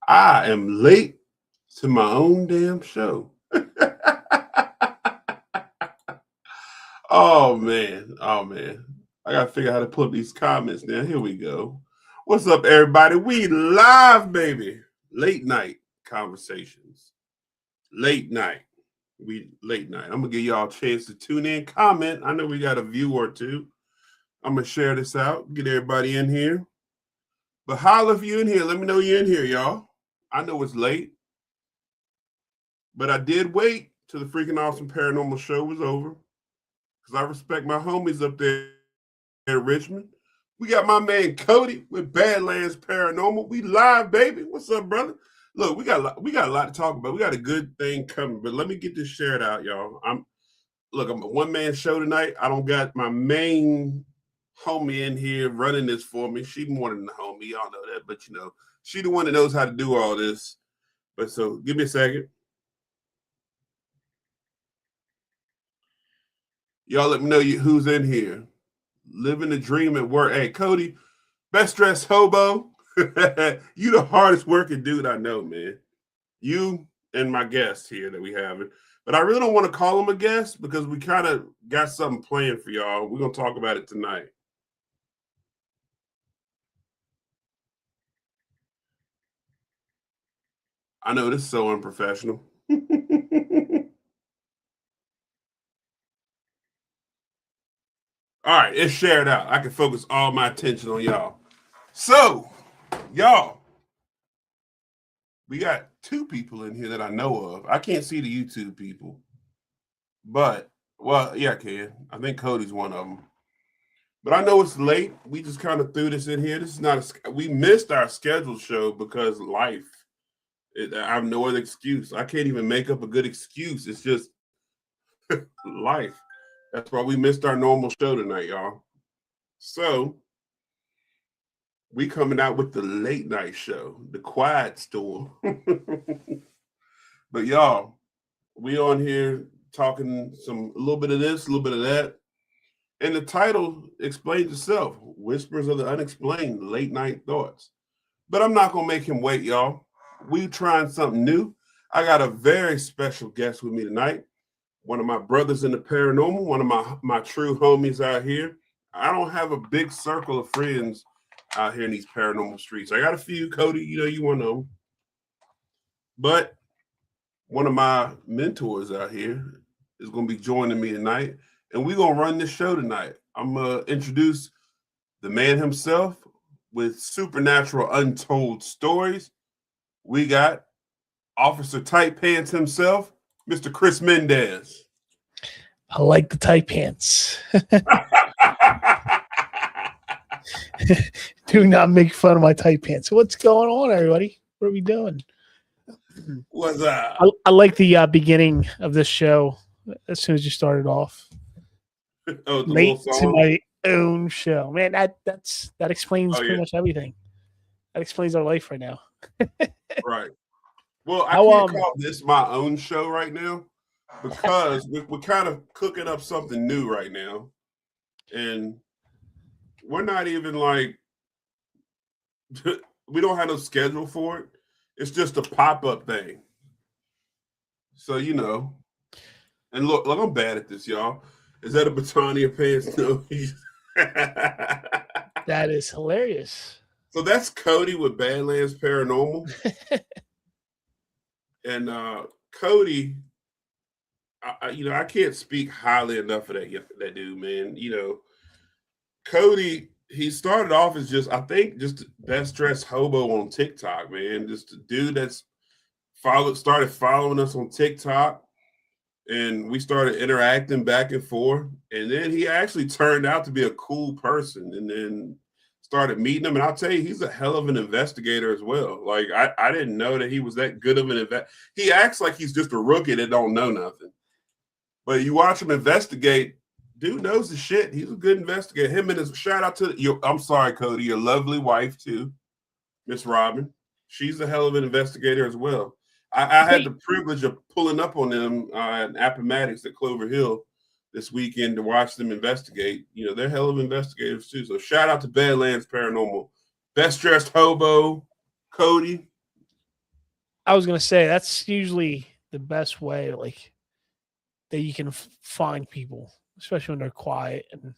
I am late to my own damn show. Oh man. Oh man. I gotta figure out how to put these comments now. Here we go. What's up, everybody? We live, baby. Late night conversations. Late night. We late night. I'm gonna give y'all a chance to tune in, comment. I know we got a view or two. I'm gonna share this out, get everybody in here. But holla if you're in here. Let me know you're in here, y'all. I know it's late. But I did wait till the freaking awesome paranormal show was over because I respect my homies up there in Richmond. We got my man Cody with Badlands Paranormal. We live, baby. What's up, brother? Look, we got a lot to talk about. We got a good thing coming, but let me get this shared out, y'all. I'm a one-man show tonight. I don't got my main homie in here running this for me. She more than the homie, y'all know that, but she the one that knows how to do all this. But so give me a second. Y'all let me know who's in here. Living the dream at work. Hey, Cody, best dressed hobo. You the hardest working dude I know, man. You and my guest here that we have. But I really don't want to call him a guest because we kind of got something planned for y'all. We're going to talk about it tonight. I know this is so unprofessional. All right, it's shared out. I can focus all my attention on y'all. So, y'all, we got two people in here that I know of. I can't see the YouTube people, but, well, yeah, I can. I think Cody's one of them. But I know it's late. We just kind of threw this in here. This is not we missed our scheduled show because life. I have no other excuse. I can't even make up a good excuse. It's just life. That's why we missed our normal show tonight, y'all. So we coming out with the late night show, the quiet storm. But y'all, we on here talking a little bit of this, a little bit of that. And the title explains itself. Whispers of the Unexplained, Late Night Thoughts. But I'm not going to make him wait, y'all. We trying something new. I got a very special guest with me tonight. One of my brothers in the paranormal, one of my true homies out here. I don't have a big circle of friends out here in these paranormal streets. I got a few, Cody, you one of them. But one of my mentors out here is going to be joining me tonight, and we're going to run this show tonight. I'm going to introduce the man himself with supernatural untold stories. We got Officer Tight Pants himself, Mr. Chris Mendez. I like the tight pants. Do not make fun of my tight pants. What's going on, everybody? What are we doing? What's up? I like the beginning of this show as soon as you started off. Oh, the late little song? to my own show. Man, that explains pretty much everything. That explains our life right now. Right. Well, I can't call this my own show right now because we're kind of cooking up something new right now. And we're not even like, we don't have no schedule for it. It's just a pop-up thing. So, and look, I'm bad at this, y'all. Is that a baton in your pants? No. That is hilarious. So that's Cody with Badlands Paranormal. And Cody, I can't speak highly enough of that dude, man. Cody, he started off as just best dressed hobo on TikTok, man. Just a dude that's started following us on TikTok, and we started interacting back and forth. And then he actually turned out to be a cool person, and then started meeting him. And I'll tell you, he's a hell of an investigator as well. Like, I didn't know that he was that good of an investigator. He acts like he's just a rookie that don't know nothing. But you watch him investigate, dude knows the shit. He's a good investigator. Him and his shout out to I'm sorry, Cody, your lovely wife too, Miss Robin. She's a hell of an investigator as well. I had the privilege of pulling up on them at Appomattox at Clover Hill this weekend to watch them investigate. They're hell of investigators too. So shout out to Badlands Paranormal. Best dressed hobo, Cody. I was gonna say that's usually the best way, like that you can find people, especially when they're quiet and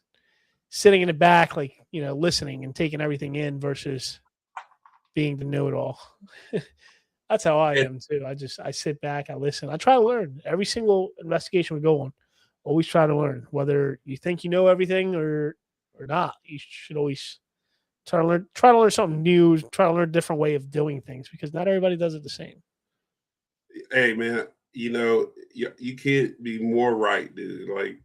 sitting in the back, like listening and taking everything in versus being the know-it-all. That's how I am too. I sit back, I listen, I try to learn. Every single investigation we go on, always try to learn. Whether you think you know everything or not, you should always try to learn something new, try to learn a different way of doing things because not everybody does it the same. Hey man, you can't be more right, dude. Like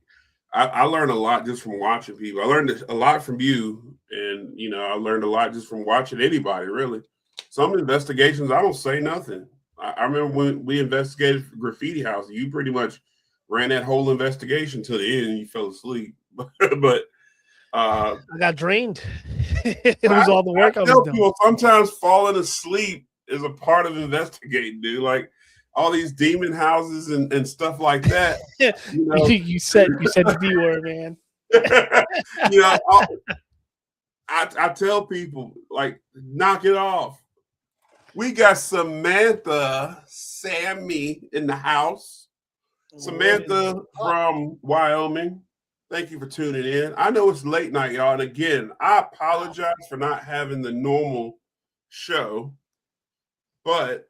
I learned a lot just from watching people. I learned a lot from you, and I learned a lot just from watching anybody. Really, some investigations I don't say nothing. I remember when we investigated Graffiti House. You pretty much ran that whole investigation to the end, and you fell asleep. but I got drained. It was all the work I was doing. People, sometimes falling asleep is a part of investigating, dude. Like all these demon houses and stuff like that. You said the D word, man. I tell people, like, knock it off. We got Sammy in the house. Samantha from Wyoming. Thank you for tuning in. I know it's late night, y'all. And again, I apologize for not having the normal show, but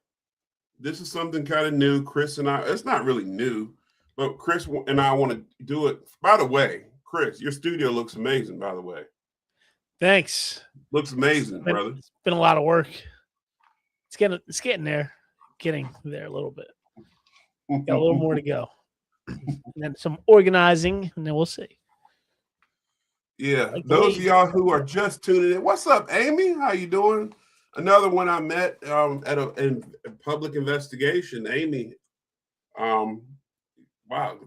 this is something kind of new. Chris and I, it's not really new, but Chris and I want to do it. By the way, Chris, your studio looks amazing, by the way. Thanks. Looks amazing, brother. It's been a lot of work. It's getting there. Getting there a little bit. Got a little more to go. And then some organizing, and then we'll see. Yeah, like those of y'all who are just tuning in, what's up, Amy? How you doing? Another one I met at a public investigation, Amy. Wow,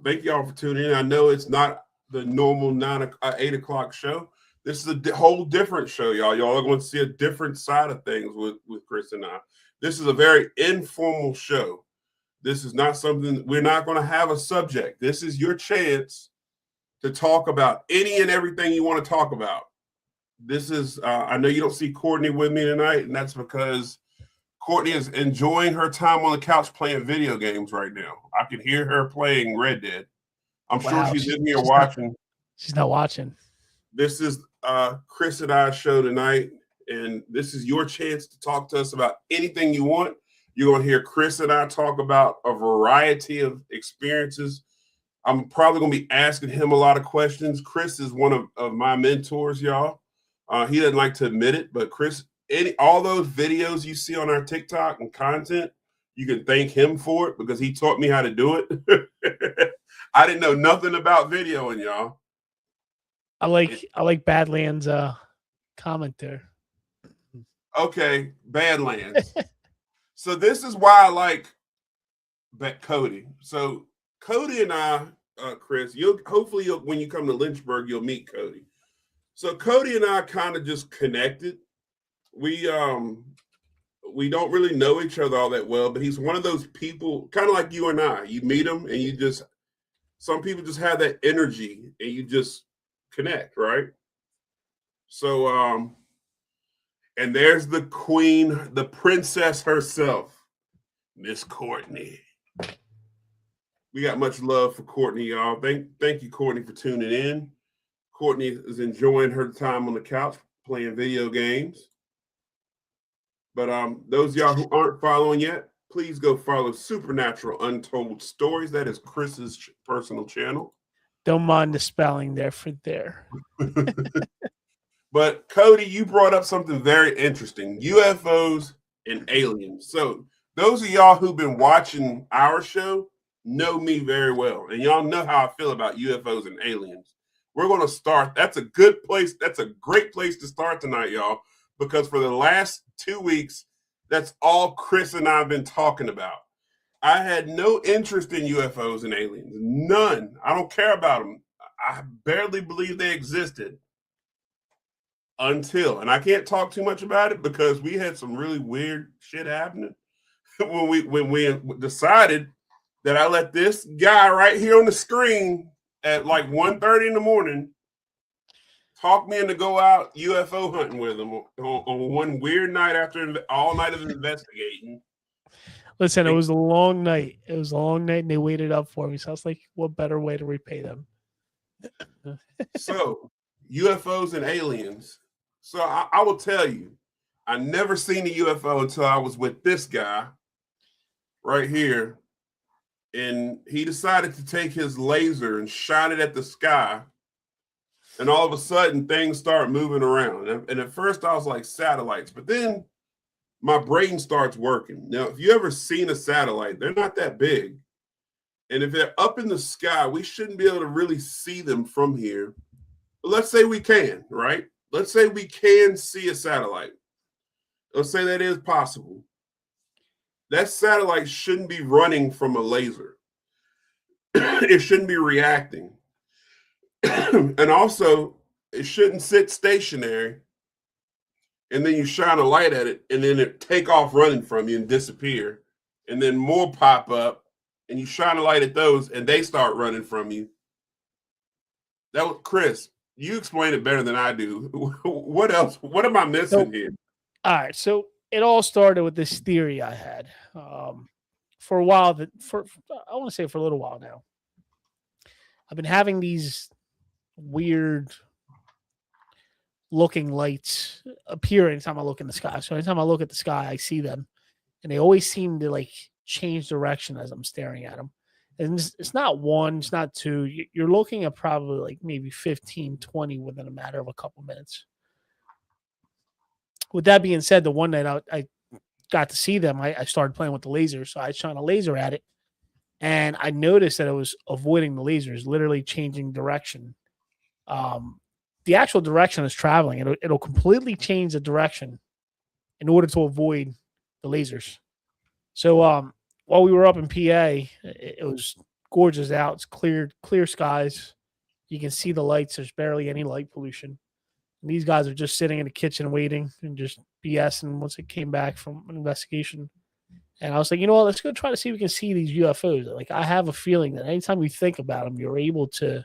thank y'all for tuning in. I know it's not the normal 8 o'clock show. This is a whole different show, y'all. Y'all are going to see a different side of things with Chris and I. This is a very informal show. This is not something, we're not going to have a subject. This is your chance to talk about any and everything you want to talk about. This is, I know you don't see Courtney with me tonight, and that's because Courtney is enjoying her time on the couch playing video games right now. I can hear her playing Red Dead. I'm sure she's in here watching. She's not watching. This is Chris and I's show tonight, and this is your chance to talk to us about anything you want. You're going to hear Chris and I talk about a variety of experiences. I'm probably going to be asking him a lot of questions. Chris is one of my mentors, y'all. He doesn't like to admit it, but Chris, all those videos you see on our TikTok and content, you can thank him for it because he taught me how to do it. I didn't know nothing about videoing, y'all. I like Badlands comment there. Okay, Badlands. So this is why I like Cody. So Cody and I, Chris, hopefully when you come to Lynchburg, you'll meet Cody. So Cody and I kind of just connected. We don't really know each other all that well, but he's one of those people, kind of like you and I. You meet him and some people just have that energy and you just connect, right? So, and there's the queen, the princess herself, Miss Courtney. We got much love for Courtney, y'all. Thank you, Courtney, for tuning in. Courtney is enjoying her time on the couch playing video games. But those of y'all who aren't following yet, please go follow Supernatural Untold Stories. That is Chris's personal channel. Don't mind the spelling there for there. But Cody, you brought up something very interesting: UFOs and aliens. So those of y'all who've been watching our show know me very well, and y'all know how I feel about UFOs and aliens. We're going to start. That's a good place. That's a great place to start tonight, y'all, because for the last 2 weeks, that's all Chris and I have been talking about. I had no interest in UFOs and aliens. None. I don't care about them. I barely believe they existed until, and I can't talk too much about it because we had some really weird shit happening when we decided that I let this guy right here on the screen at like 1:30 in the morning talk me into go out UFO hunting with him on one weird night after all night of investigating. Listen, it was a long night. It was a long night, and they waited up for me. So I was like, what better way to repay them? So, UFOs and aliens. So I will tell you, I never seen a UFO until I was with this guy right here. And he decided to take his laser and shine it at the sky. And all of a sudden, things start moving around. And at first, I was like, satellites. But then my brain starts working. Now, if you ever seen a satellite, they're not that big. And if they're up in the sky, we shouldn't be able to really see them from here. But let's say we can, right? Let's say we can see a satellite. Let's say that is possible. That satellite shouldn't be running from a laser. It shouldn't be reacting. And also, it shouldn't sit stationary and then you shine a light at it and then it take off running from you and disappear. And then more pop up and you shine a light at those and they start running from you. That was Chris. You explain it better than I do. What else? What am I missing here? All right. So it all started with this theory I had for a while. I want to say for a little while now. I've been having these weird looking lights appear anytime I look in the sky. So anytime I look at the sky, I see them, and they always seem to like change direction as I'm staring at them. And it's not one, it's not two. You're looking at probably like maybe 15, 20 within a matter of a couple minutes. With that being said, the one night I got to see them, I started playing with the laser. So I shone a laser at it, and I noticed that it was avoiding the lasers, literally changing direction. The actual direction is traveling. It'll completely change the direction in order to avoid the lasers. So while we were up in PA, it was gorgeous out. It's clear skies. You can see the lights. There's barely any light pollution. And these guys are just sitting in the kitchen waiting and just BSing once it came back from an investigation. And I was like, you know what? Let's go try to see if we can see these UFOs. Like, I have a feeling that anytime you think about them, you're able to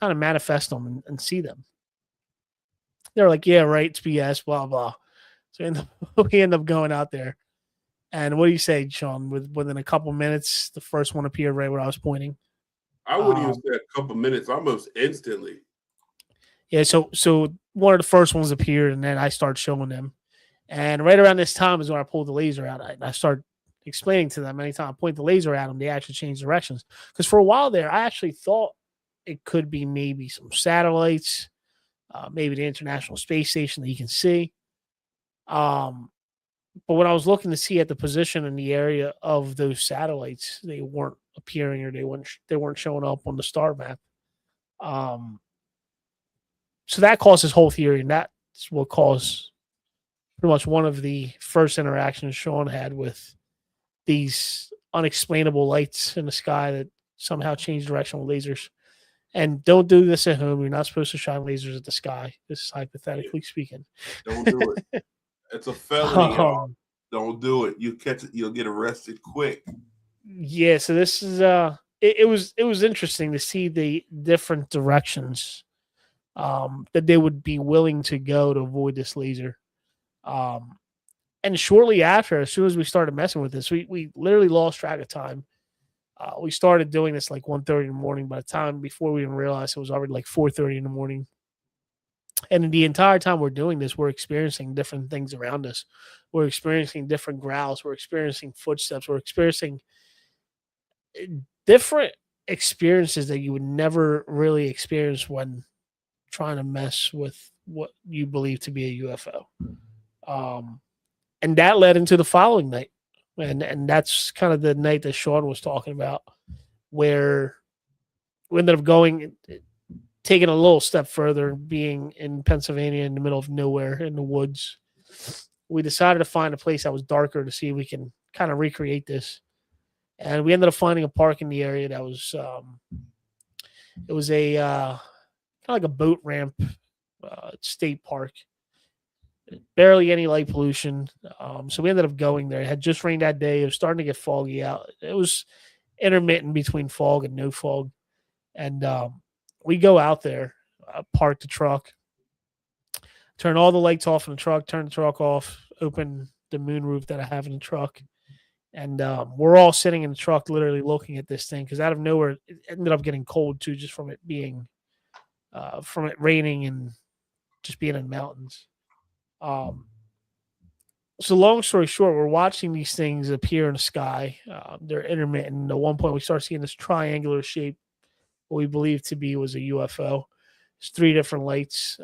kind of manifest them and see them. They're like, yeah, right, it's BS, blah, blah. So we end up going out there. And what do you say, Sean? Within a couple minutes, the first one appeared right where I was pointing. I wouldn't even say a couple minutes, almost instantly. Yeah, so one of the first ones appeared, and then I started showing them. And right around this time is when I pulled the laser out. I started explaining to them anytime I point the laser at them, they actually change directions. Because for a while there, I actually thought it could be maybe some satellites, maybe the International Space Station that you can see. But when I was looking to see at the position in the area of those satellites, they weren't appearing or they weren't showing up on the star map. So that caused this whole theory, and that's what caused pretty much one of the first interactions Sean had with these unexplainable lights in the sky that somehow change direction with lasers. And don't do this at home. You're not supposed to shine lasers at the sky. This is hypothetically speaking. Don't do it. It's a felony, y'all. Don't do it. You catch it, you'll get arrested quick. Yeah, so this is it was interesting to see the different directions that they would be willing to go to avoid this laser. And shortly after, as soon as we started messing with this, we literally lost track of time. We started doing this like 1:30 in the morning. By the time before we even realized it was already like 4:30 in the morning. And the entire time we're doing this, we're experiencing different things around us. We're experiencing different growls. We're experiencing footsteps. We're experiencing different experiences that you would never really experience when trying to mess with what you believe to be a UFO. And that led into the following night. And that's kind of the night that Sean was talking about, where we ended up taking a little step further, being in Pennsylvania in the middle of nowhere in the woods. We decided to find a place that was darker to see if we can kind of recreate this. And we ended up finding a park in the area that was, it was a kind of like a boat ramp state park. Barely any light pollution. So we ended up going there. It had just rained that day. It was starting to get foggy out. It was intermittent between fog and no fog. And we go out there, park the truck, turn all the lights off in the truck, turn the truck off, open the moonroof that I have in the truck. And we're all sitting in the truck, literally looking at this thing because out of nowhere, it ended up getting cold too, just from it being, from it raining and just being in mountains. So long story short, we're watching these things appear in the sky. They're intermittent. At one point, we start seeing this triangular shape, what we believe to be was a UFO. There's 3 different lights.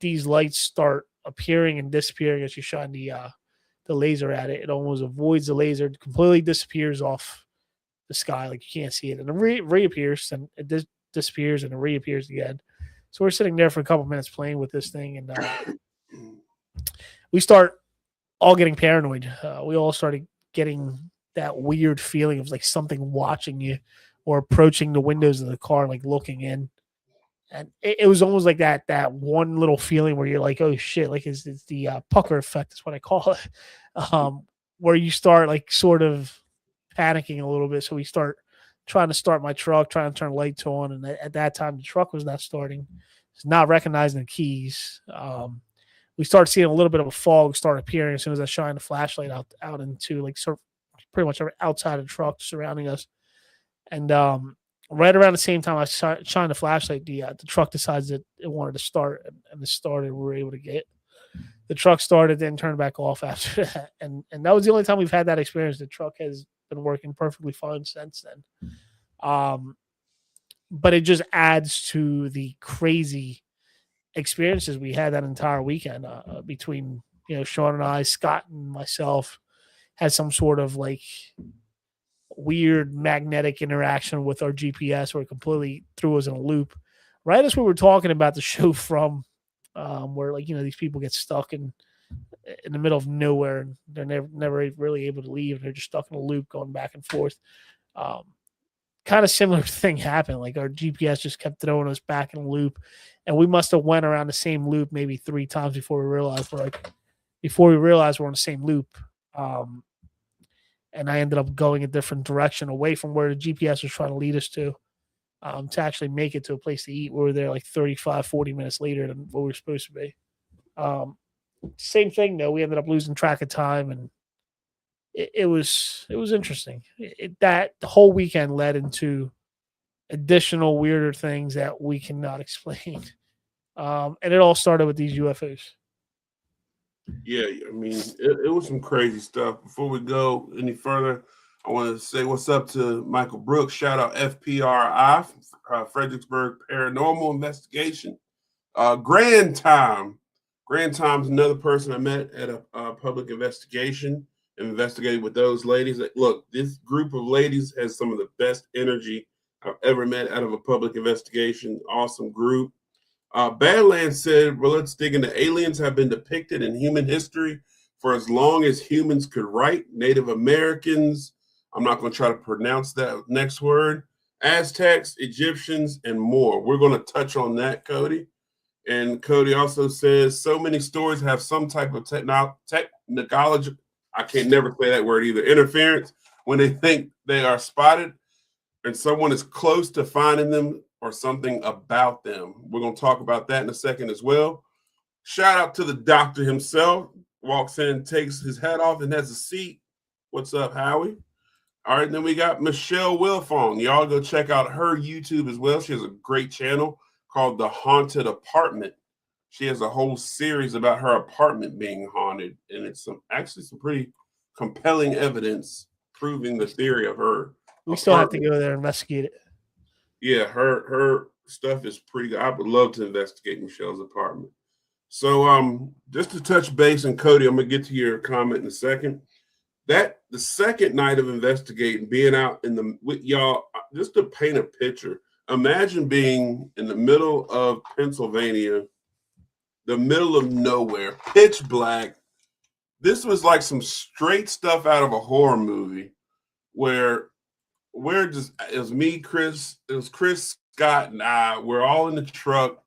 These lights start appearing and disappearing as you shine the laser at it. It almost avoids the laser, it completely disappears off the sky, like you can't see it, and it reappears, and it disappears, and it reappears again. So we're sitting there for a couple minutes playing with this thing, and we start all getting paranoid. We all started getting that weird feeling of like something watching you or approaching the windows of the car, like looking in. And it was almost like that one little feeling where you're like, oh shit, like it's the pucker effect is what I call it. Where you start like sort of panicking a little bit. So we start trying to start my truck, trying to turn lights on. And at that time, the truck was not starting. It's not recognizing the keys. We started seeing a little bit of a fog start appearing as soon as I shined the flashlight out into like sort of pretty much outside of the truck surrounding us. And right around the same time I shined the flashlight, the truck decides that it wanted to start, and it started. We were able to get the truck started, then turned back off after that. And that was the only time we've had that experience. The truck has been working perfectly fine since then. But it just adds to the crazy experiences we had that entire weekend between Sean and I, Scott and myself had some sort of like weird magnetic interaction with our GPS where it completely threw us in a loop. Right as we were talking about the show From, where like these people get stuck in the middle of nowhere and they're never really able to leave. They're just stuck in a loop going back and forth. Kind of similar thing happened. Like our GPS just kept throwing us back in a loop, and we must have went around the same loop maybe 3 times before we realized we're in the same loop. And I ended up going a different direction away from where the GPS was trying to lead us to actually make it to a place to eat. We were there like 35, 40 minutes later than what we were supposed to be. Same thing though. We ended up losing track of time, and it was interesting. That the whole weekend led into additional weirder things that we cannot explain. And it all started with these UFOs. Yeah, I mean, it was some crazy stuff. Before we go any further, I want to say what's up to Michael Brooks. Shout out FPRI, Fredericksburg Paranormal Investigation. Grand Time. Grand Time's another person I met at a public investigation and investigated with those ladies. Look, this group of ladies has some of the best energy I've ever met out of a public investigation. Awesome group. Badlands said, well, let's dig into aliens have been depicted in human history for as long as humans could write. Native Americans, I'm not going to try to pronounce that next word, Aztecs, Egyptians, and more. We're going to touch on that, Cody. And Cody also says, so many stories have some type of technology. I can't never say that word either. Interference when they think they are spotted and someone is close to finding them or something about them. We're going to talk about that in a second as well. Shout out to the doctor himself. Walks in, takes his hat off, and has a seat. What's up, Howie? All right, then we got Michelle Wilfong. Y'all go check out her YouTube as well. She has a great channel called The Haunted Apartment. She has a whole series about her apartment being haunted, and it's actually some pretty compelling evidence proving the theory of her. We still have to go there and investigate it. Yeah, her stuff is pretty good. I would love to investigate Michelle's apartment. So just to touch base, and Cody, I'm gonna get to your comment in a second. That the second night of investigating, being out with y'all, just to paint a picture, imagine being in the middle of Pennsylvania, the middle of nowhere, pitch black. This was like some straight stuff out of a horror movie where it was me, Chris, it was Chris, Scott, and I. We're all in the truck,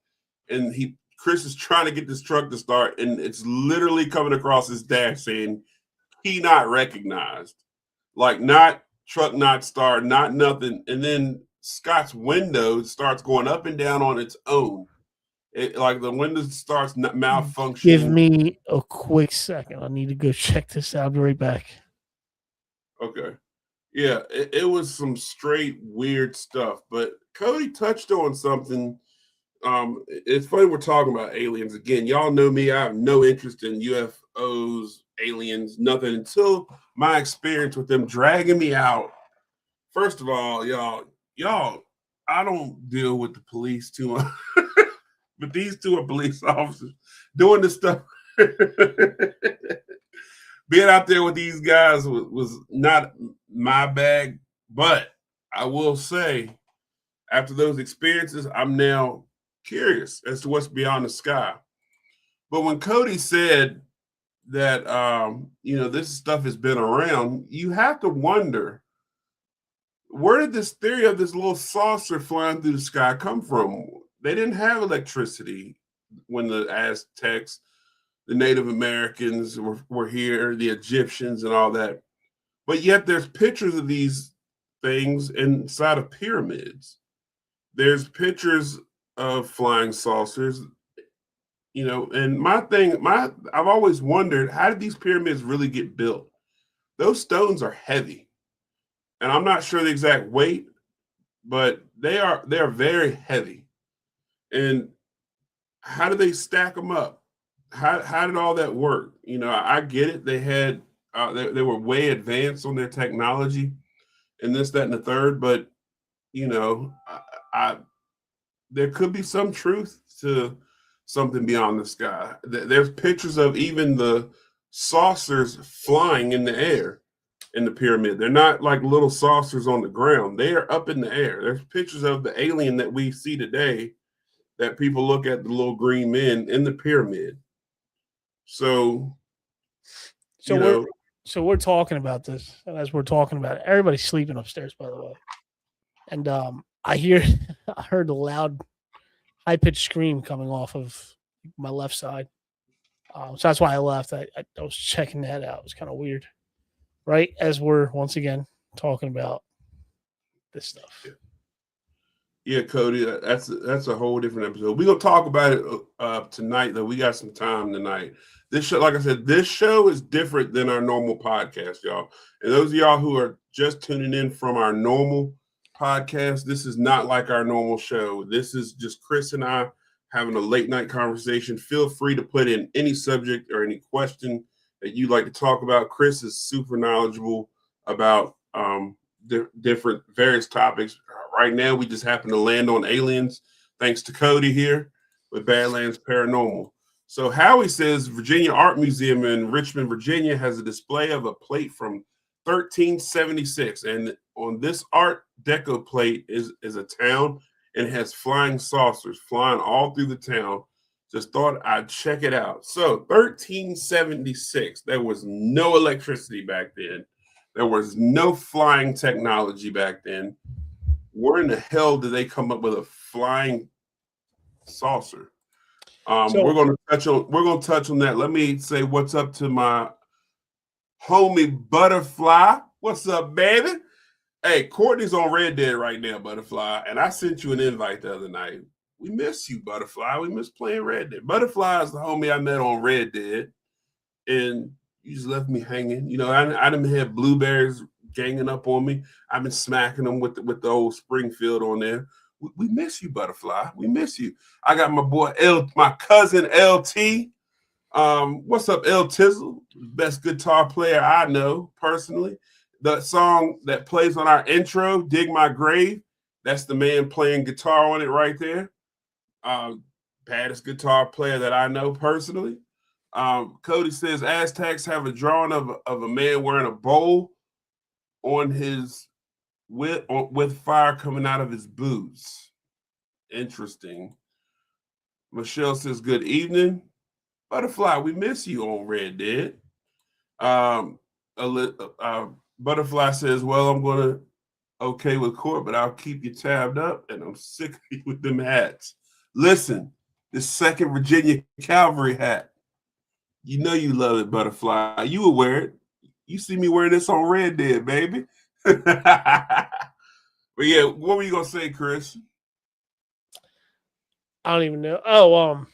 and Chris is trying to get this truck to start, and it's literally coming across his dash saying key not recognized. Like not truck not start, not nothing. And then Scott's window starts going up and down on its own. Like the window starts malfunctioning. Give me a quick second. I need to go check this out. I'll be right back. Okay. Yeah, it was some straight weird stuff. But Cody touched on something. It's funny we're talking about aliens again. Y'all know me. I have no interest in UFOs, aliens, nothing until my experience with them dragging me out. First of all, y'all, I don't deal with the police too much, but these two are police officers doing this stuff. Being out there with these guys was not my bag, but I will say, after those experiences, I'm now curious as to what's beyond the sky. But when Cody said that this stuff has been around, you have to wonder, where did this theory of this little saucer flying through the sky come from? They didn't have electricity when the Aztecs, the Native Americans were here, the Egyptians and all that. But yet there's pictures of these things inside of pyramids. There's pictures of flying saucers, and I've always wondered, how did these pyramids really get built? Those stones are heavy. And I'm not sure the exact weight, but they're very heavy. And how do they stack them up? How did all that work? I get it. They had they were way advanced on their technology and this, that, and the third, but you know, I there could be some truth to something beyond the sky. There's pictures of even the saucers flying in the air in the pyramid. They're not like little saucers on the ground. They are up in the air. There's pictures of the alien that we see today that people look at, the little green men in the pyramid. So, we're talking about this, and as we're talking about it, everybody's sleeping upstairs, by the way. And I heard a loud, high pitched scream coming off of my left side. So that's why I left. I was checking that out. It was kind of weird, right? As we're once again talking about this stuff. Yeah, Cody, that's a whole different episode. We're gonna talk about it tonight, though. We got some time tonight. This show, like I said, this show is different than our normal podcast, y'all. And those of y'all who are just tuning in from our normal podcast, this is not like our normal show. This is just Chris and I having a late night conversation. Feel free to put in any subject or any question that you'd like to talk about. Chris is super knowledgeable about different various topics. Right now, we just happen to land on aliens, thanks to Cody here with Badlands Paranormal. So Howie says Virginia Art Museum in Richmond, Virginia has a display of a plate from 1376. And on this Art Deco plate is a town, and it has flying saucers flying all through the town. Just thought I'd check it out. So 1376, there was no electricity back then. There was no flying technology back then. Where in the hell did they come up with a flying saucer? We're gonna touch on that. Let me say what's up to my homie Butterfly. What's up, baby? Hey, Courtney's on Red Dead right now, Butterfly, and I sent you an invite the other night. We miss you, Butterfly. We miss playing Red Dead. Butterfly is the homie I met on Red Dead, and you just left me hanging. I didn't have blueberries ganging up on me. I've been smacking them with the old Springfield on there. We miss you, Butterfly. We miss you. I got my boy my cousin LT. What's up, L Tizzle? Best guitar player I know personally. The song that plays on our intro, "Dig My Grave," that's the man playing guitar on it right there. Baddest guitar player that I know personally. Cody says Aztecs have a drawing of a man wearing a bowl on his with fire coming out of his boots. Interesting. Michelle says, good evening. Butterfly, we miss you on Red Dead. Butterfly says, well, I'm going to okay with court, but I'll keep you tabbed up, and I'm sick of you with them hats. Listen, this 2nd Virginia Cavalry hat. You know you love it, Butterfly. You will wear it. You see me wearing this on Red Dead, baby. But yeah, what were you gonna say, Chris? I don't even know.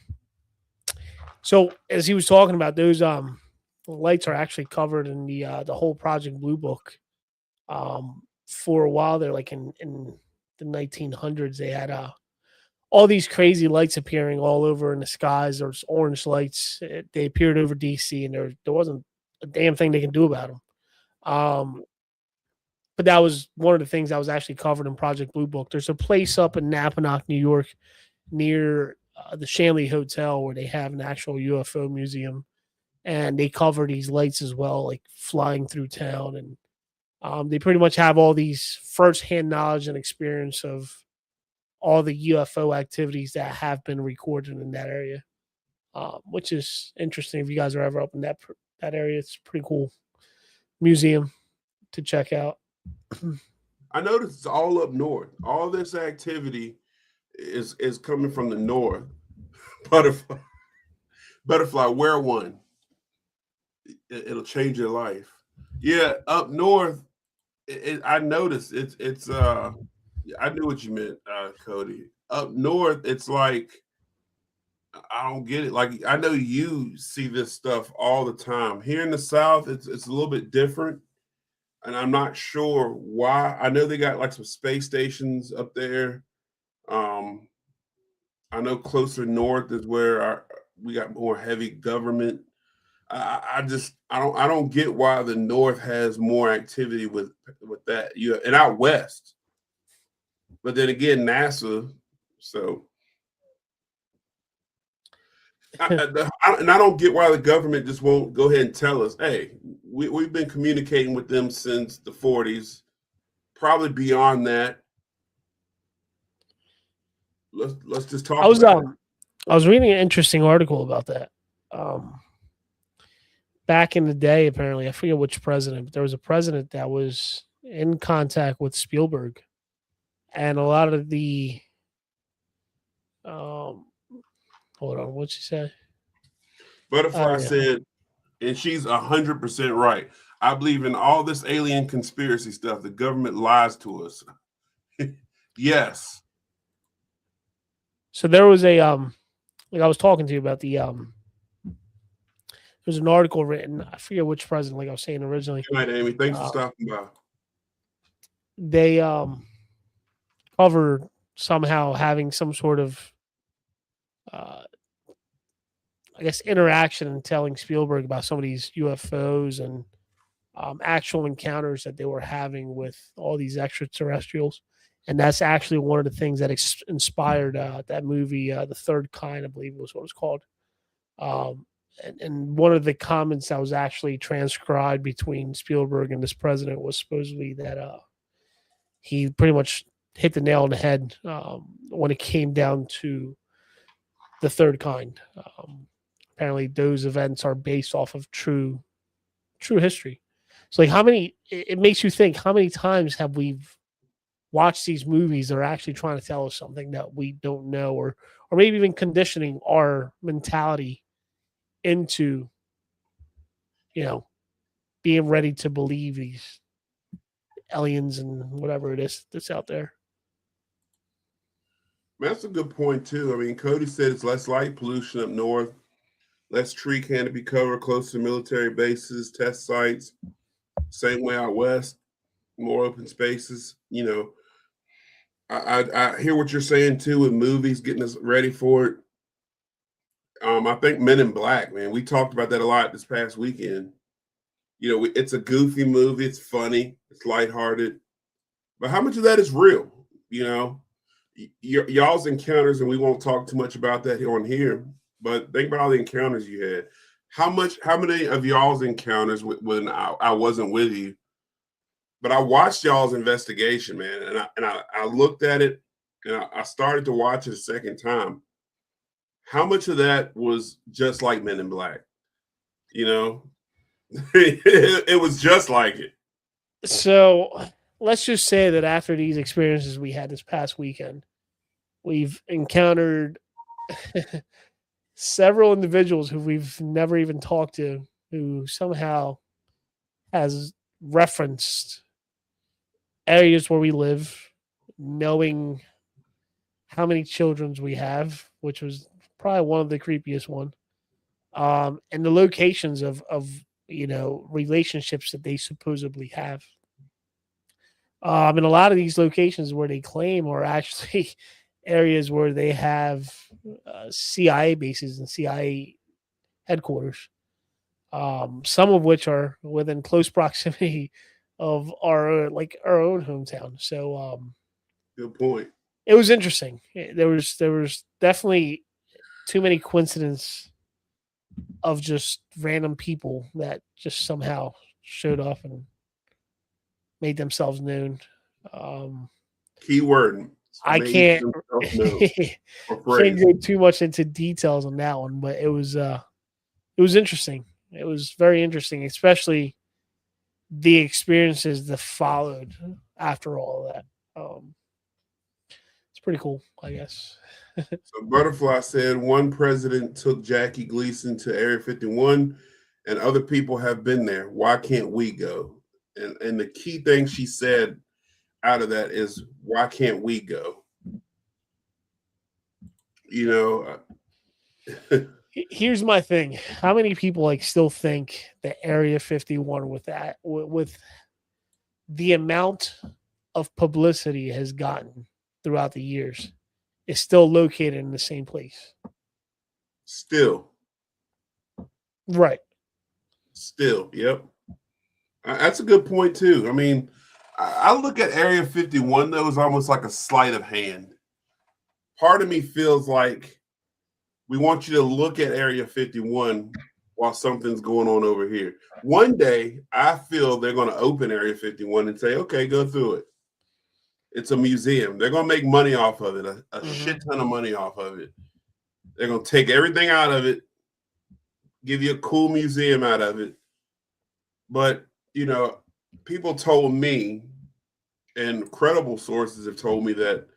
So as he was talking about those, lights are actually covered in the whole Project Blue Book For a while there, like in the 1900s, they had all these crazy lights appearing all over in the skies. There's orange lights. They appeared over DC, and there wasn't a damn thing they can do about them. But that was one of the things that was actually covered in Project Blue Book. There's a place up in Napanoch, New York, near the Shanley Hotel, where they have an actual UFO museum, and they cover these lights as well, like flying through town, and they pretty much have all these firsthand knowledge and experience of all the UFO activities that have been recorded in that area, which is interesting. If you guys are ever up in that area, it's a pretty cool museum to check out. I noticed it's all up north. All this activity is coming from the north. Butterfly, butterfly, wear one. It'll change your life. Yeah, up north. I noticed it's. I knew what you meant, Cody. Up north, it's like I don't get it. Like I know you see this stuff all the time. Here in the South, it's a little bit different, and I'm not sure why. I know they got like some space stations up there. Um, I know closer north is where we got more heavy government. I don't get why the north has more activity with that. You and out west, but then again, NASA. So and I don't get why the government just won't go ahead and tell us, hey, we've been communicating with them since the 40s, probably beyond that. Let's just talk I was about it. I was reading an interesting article about that. Um, Back in the day, apparently, I forget which president, but there was a president that was in contact with Spielberg, and a lot of the um, hold on, what'd she say? Oh Butterfly yeah. said, and she's 100% right. I believe in all this alien conspiracy stuff. The government lies to us. Yes. So there was a like I was talking to you about there's an article written. I forget which president. Like I was saying originally, Good night, Amy. Thanks for uh, stopping by. they covered somehow having some sort of uh, I guess interaction and telling Spielberg about some of these UFOs and actual encounters that they were having with all these extraterrestrials. And that's actually one of the things that inspired that movie, The Third Kind, I believe was what it was called. Um, and one of the comments that was actually transcribed between Spielberg and this president was supposedly that he pretty much hit the nail on the head when it came down to the third kind. Apparently, those events are based off of true history. So, like, how many? It makes you think. How many times have we watched these movies that are actually trying to tell us something that we don't know, or maybe even conditioning our mentality into, you know, being ready to believe these aliens and whatever it is that's out there. That's a good point, too. I mean, Cody said it's less light pollution up north, less tree canopy cover close to military bases, test sites. Same way out west, more open spaces. You know, I hear what you're saying too with movies getting us ready for it. I think Men in Black, man, we talked about that a lot this past weekend. You know, it's a goofy movie, it's funny, it's lighthearted, but how much of that is real? You know, y'all's encounters, and we won't talk too much about that on here. But think about all the encounters you had. How many of y'all's encounters when I wasn't with you? But I watched y'all's investigation, man, and I looked at it, and I started to watch it a second time. How much of that was just like Men in Black? You know, it was just like it. So let's just say that after these experiences we had this past weekend, we've encountered several individuals who we've never even talked to, who somehow has referenced areas where we live, knowing how many children we have, which was probably one of the creepiest one, and the locations of relationships that they supposedly have. And a lot of these locations where they claim are actually areas where they have CIA bases and CIA headquarters. Some of which are within close proximity of our own hometown. So Good point. it was interesting. There was definitely too many coincidences of just random people that just somehow showed up and made themselves known. Um, Keyword I made can't himself known or can't phrase. go too much into details on that one, but it was interesting. It was very interesting, especially the experiences that followed after all of that. It's pretty cool, I guess. So Butterfly said one president took Jackie Gleason to Area 51 and other people have been there. Why can't we go? And the key thing she said out of that is why can't we go? You know, Here's my thing: how many people like still think that Area 51 with the amount of publicity has gotten throughout the years is still located in the same place? still, Right. yep. That's a good point too. I mean, I look at Area 51 though as almost like a sleight of hand. Part of me feels like we want you to look at Area 51 while something's going on over here. One day, I feel they're going to open Area 51 and say, okay, go through it. It's a museum. They're going to make money off of it, a shit ton of money off of it. They're going to take everything out of it, give you a cool museum out of it. But, you know, people told me, and credible sources have told me that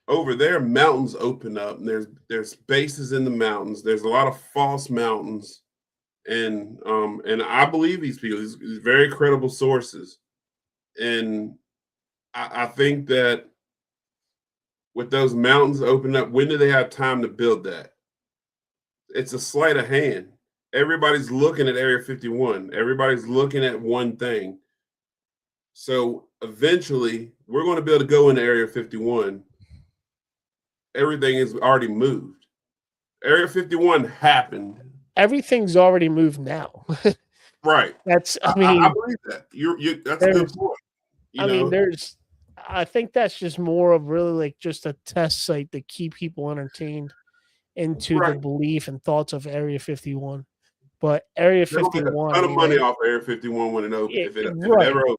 over there, mountains open up, and there's bases in the mountains. There's a lot of false mountains, and I believe these people, these very credible sources, and I think that with those mountains opening up, when do they have time to build that? It's a sleight of hand. Everybody's looking at Area 51. Everybody's looking at one thing. So eventually, we're going to be able to go into Area 51. Everything is already moved. Area 51 happened. Everything's already moved now. Right. That's, I I mean, believe that. That's a good point. I think that's just more of really like just a test site to keep people entertained into the right. belief and thoughts of Area 51. But Area They're gonna make 51, a ton of money off Area 51 when it opens, if it ever opens.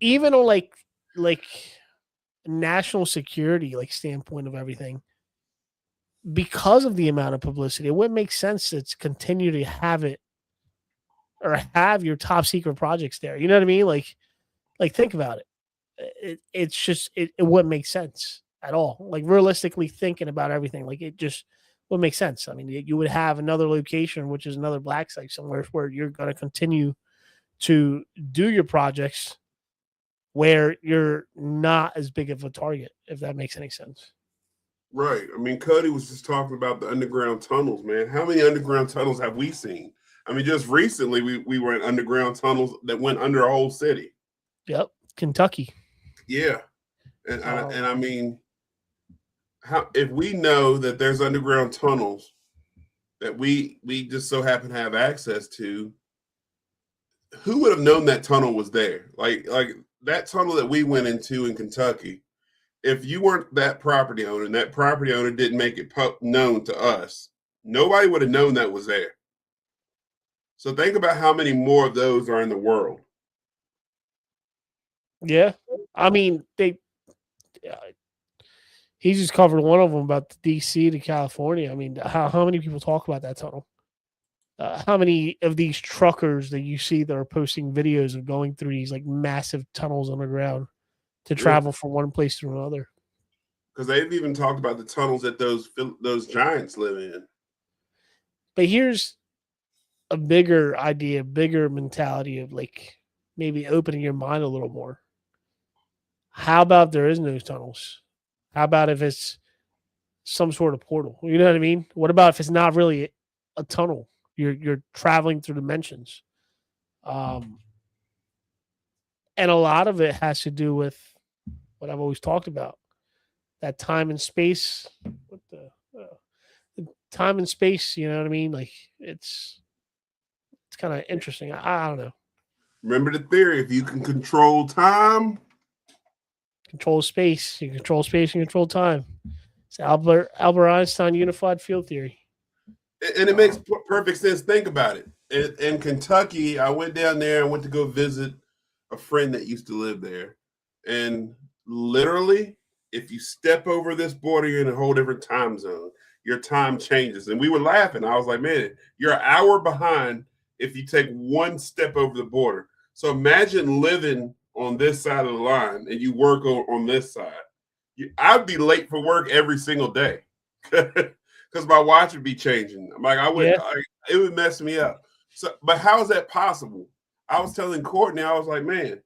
Even on like national security like standpoint of everything, because of the amount of publicity, it wouldn't make sense to continue to have it or have your top secret projects there. You know what I mean? Like think about it. It's just it wouldn't make sense at all. Like realistically thinking about everything, like it just wouldn't make sense. I mean, you would have another location, which is another black site somewhere where you're going to continue to do your projects where you're not as big of a target, if that makes any sense. Right. I mean, Cody was just talking about the underground tunnels, man. How many underground tunnels have we seen? I mean, just recently we were in underground tunnels that went under a whole city. Yep. Kentucky. Yeah. And I mean, how if we know that there's underground tunnels that we just so happen to have access to, who would have known that tunnel was there? Like that tunnel that we went into in Kentucky, if you weren't that property owner and that property owner didn't make it known to us, nobody would have known that was there. So think about how many more of those are in the world. Yeah. I mean, he just covered one of them about the DC to California. I mean, how many people talk about that tunnel? How many of these truckers that you see that are posting videos of going through these like massive tunnels underground to travel from one place to another? Because they've even talked about the tunnels that those giants live in. But here's a bigger idea, bigger mentality of like maybe opening your mind a little more. How about if there is no tunnels? How about if it's some sort of portal? You know what I mean? What about if it's not really a tunnel? You're traveling through dimensions. And a lot of it has to do with what I've always talked about, that time and space. What the time and space? You know what I mean? Like it's kind of interesting. I don't know. Remember the theory: if you can control time, Control space. You control space and control time. It's Albert Einstein unified field theory. and it makes perfect sense. Think about it. In Kentucky, I went down there. I went to go visit a friend that used to live there, and literally, if you step over this border, you're in a whole different time zone. Your time changes, and we were laughing. I was like, "Man, you're an hour behind if you take one step over the border." So imagine living on this side of the line, and you work on this side. I'd be late for work every single day. Because my watch would be changing. I'm like, Yeah. it would mess me up. So, but how is that possible? I was telling Courtney, I was like, man,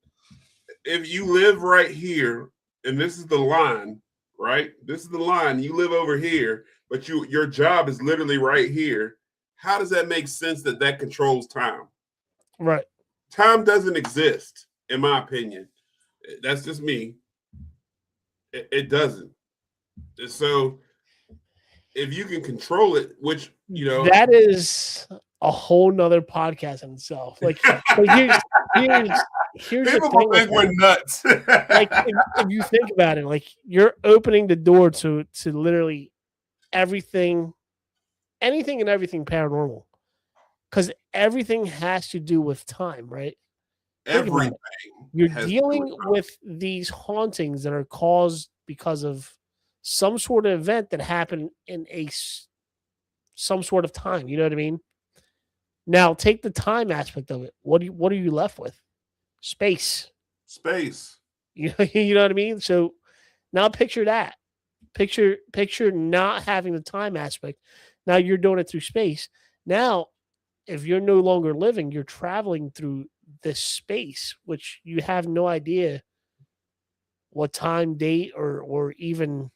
if you live right here, and this is the line, right? This is the line. You live over here, but your job is literally right here. How does that make sense that controls time? Right. Time doesn't exist, in my opinion. That's just me. It doesn't. So if you can control it, which that is a whole nother podcast in itself. Like, but here's people the thing think we're nuts. like if you think about it, like you're opening the door to literally everything, anything and everything paranormal, because everything has to do with time, right? Think about Everything. it. You're dealing with these hauntings that are caused because of some sort of event that happened in some sort of time. You know what I mean? Now take the time aspect of it. What are you left with? Space. Space. You know what I mean? So now picture that. Picture not having the time aspect. Now you're doing it through space. Now, if you're no longer living, you're traveling through this space, which you have no idea what time, date, or even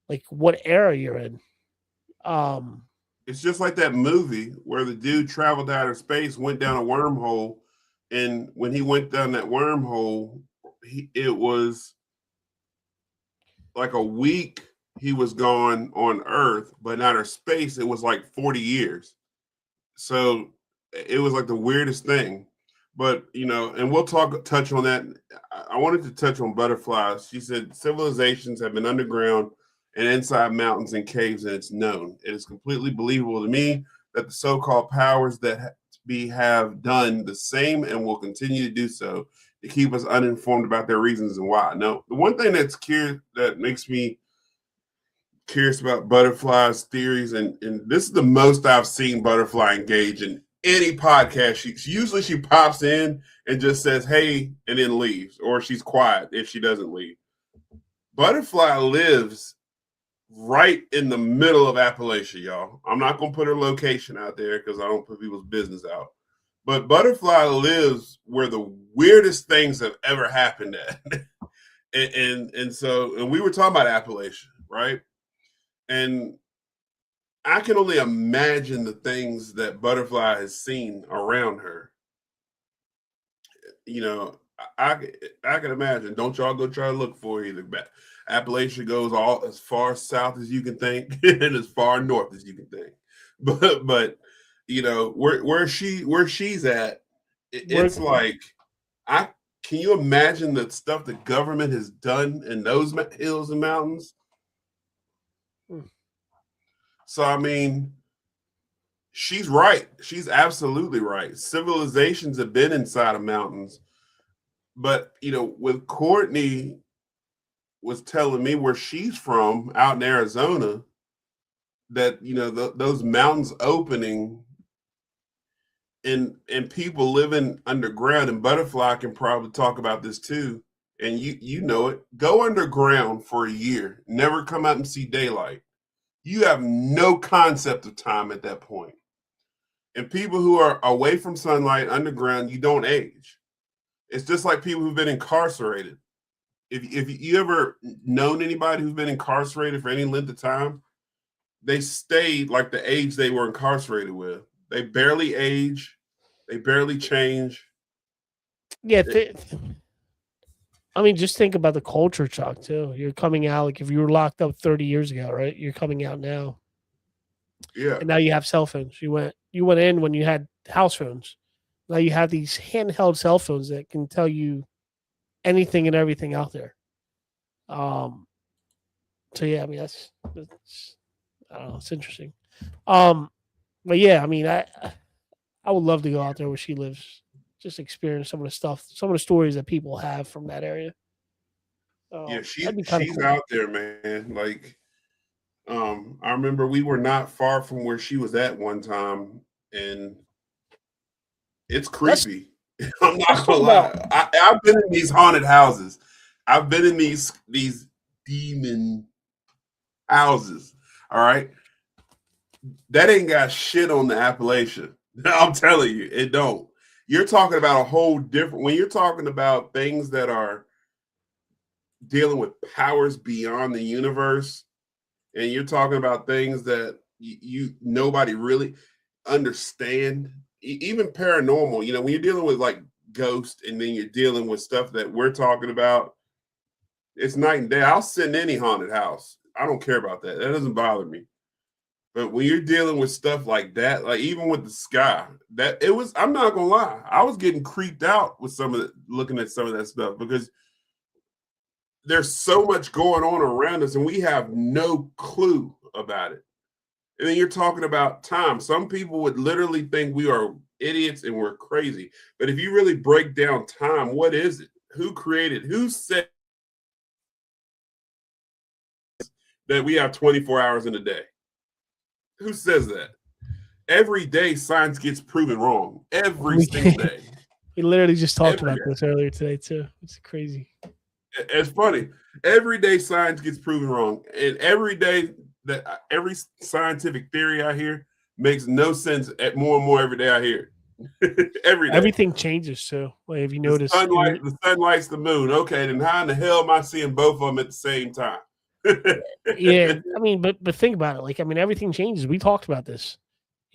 like what era you're in. It's just like that movie where the dude traveled to outer space, went down a wormhole, and when he went down that wormhole, it was like a week he was gone on Earth, but in outer space it was like 40 years. So it was like the weirdest thing. But and we'll touch on that. I wanted to touch on butterflies. She said civilizations have been underground and inside mountains and caves, and it's known. It is completely believable to me that the so-called powers that have done the same and will continue to do so to keep us uninformed about their reasons and why. No, the one thing that makes me curious about butterflies theories, and this is the most I've seen Butterfly engage in any podcast. She pops in and just says hey and then leaves, or she's quiet if she doesn't leave. Butterfly lives right in the middle of Appalachia, y'all. I'm not gonna put her location out there because I don't put people's business out. But Butterfly lives where the weirdest things have ever happened at. and we were talking about Appalachia, right? And I can only imagine the things that Butterfly has seen around her. I can imagine. Don't y'all go try to look for it either. Appalachia goes all as far south as you can think and as far north as you can think. But where she's at, it's like can you imagine the stuff the government has done in those hills and mountains? So I mean, she's right. She's absolutely right. Civilizations have been inside of mountains. But, with Courtney was telling me where she's from out in Arizona, that, those mountains opening and people living underground, and Butterfly can probably talk about this too. And you know it. Go underground for a year, never come out and see daylight. You have no concept of time at that point. And people who are away from sunlight underground, you don't age. It's just like people who've been incarcerated. If you ever known anybody who's been incarcerated for any length of time, they stayed like the age they were incarcerated with. They barely age. They barely change. Yeah, I mean, just think about the culture shock too. You're coming out like if you were locked up 30 years ago, right? You're coming out now, Yeah. and now you have cell phones. You went in when you had house phones. Now you have these handheld cell phones that can tell you anything and everything out there. Um. So yeah, I mean that's I don't know. It's interesting. Um. But yeah, I mean I would love to go out there where she lives, just experience some of the stuff, some of the stories that people have from that area. Yeah, That'd be kind of she's cool. out there, man. Like, I remember we were not far from where she was at one time, and it's Let's creepy. I'm let's not talk gonna about lie. I've been in these haunted houses. I've been in these demon houses. All right, that ain't got shit on the Appalachian. I'm telling you, it don't. You're talking about a whole different. When you're talking about things that are dealing with powers beyond the universe, and you're talking about things that nobody really understand, even paranormal. You know, when you're dealing with like ghosts, and then you're dealing with stuff that we're talking about, it's night and day. I'll sit in any haunted house. I don't care about that. That doesn't bother me. But when you're dealing with stuff like that, like even with the sky, that it was, I'm not gonna lie, I was getting creeped out with some of the, looking at some of that stuff, because there's so much going on around us and we have no clue about it. And then you're talking about time. Some people would literally think we are idiots and we're crazy. But if you really break down time, what is it? Who created, who said that we have 24 hours in a day? Who says that? Every day science gets proven wrong. Every we single day. we literally just talked Every about day. this earlier today too. It's crazy. It's funny. Every day science gets proven wrong. And every day that every scientific theory I hear makes no sense at more and more every day I hear it. Every day. Everything changes too. Like if you notice, The sun lights the moon. Okay, then how in the hell am I seeing both of them at the same time? yeah. I mean, but think about it. Like I mean, everything changes. We talked about this.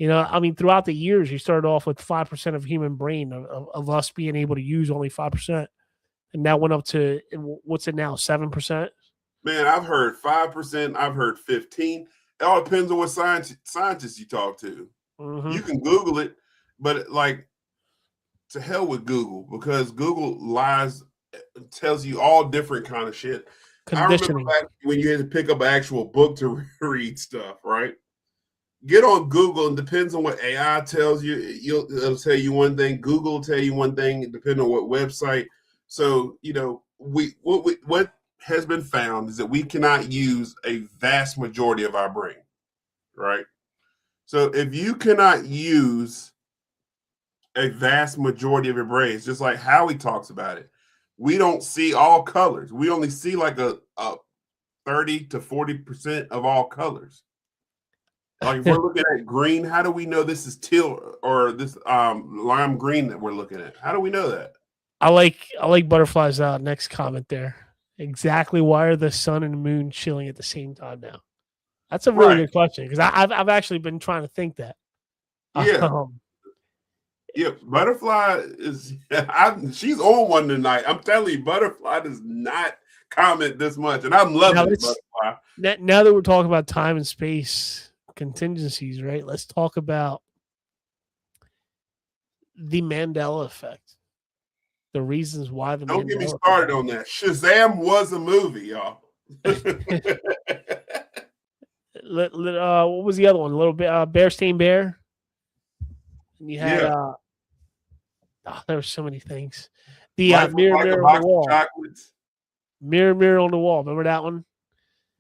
I mean, throughout the years, you started off with 5% of human brain of us being able to use only 5%, and that went up to what's it now, 7%. Man, I've heard 5%. I've heard 15. It all depends on what scientists you talk to. Mm-hmm. You can Google it, but like, to hell with Google, because Google lies, tells you all different kind of shit. I remember Conditioning. back when you had to pick up an actual book to read stuff, right? Get on Google, and depends on what AI tells you. It'll tell you one thing. Google will tell you one thing, depending on what website. So what has been found is that we cannot use a vast majority of our brain, right? So if you cannot use a vast majority of your brain, it's just like Howie talks about it. We don't see all colors. We only see like a 30 to 40% of all colors. Like if we're looking at green, how do we know this is teal or this lime green that we're looking at? How do we know that? I like butterflies. Next comment there. Exactly why are the sun and the moon chilling at the same time now? That's a really Right. good question because I've actually been trying to think that. Yeah. Um, Yeah. Butterfly is she's on one tonight. I'm telling you, Butterfly does not comment this much. And I'm now loving it, let's Butterfly. now that we're talking about time and space contingencies, right? Let's talk about the Mandela effect. The reasons why the Don't get me Mandela started on that. Shazam was a movie, y'all. effect. What was the other one? A little bit Bear Stain Bear. And you had Yeah. there were so many things. The Life was mirror like a mirror on the box of wall. chocolates. Mirror mirror on the wall. Remember that one?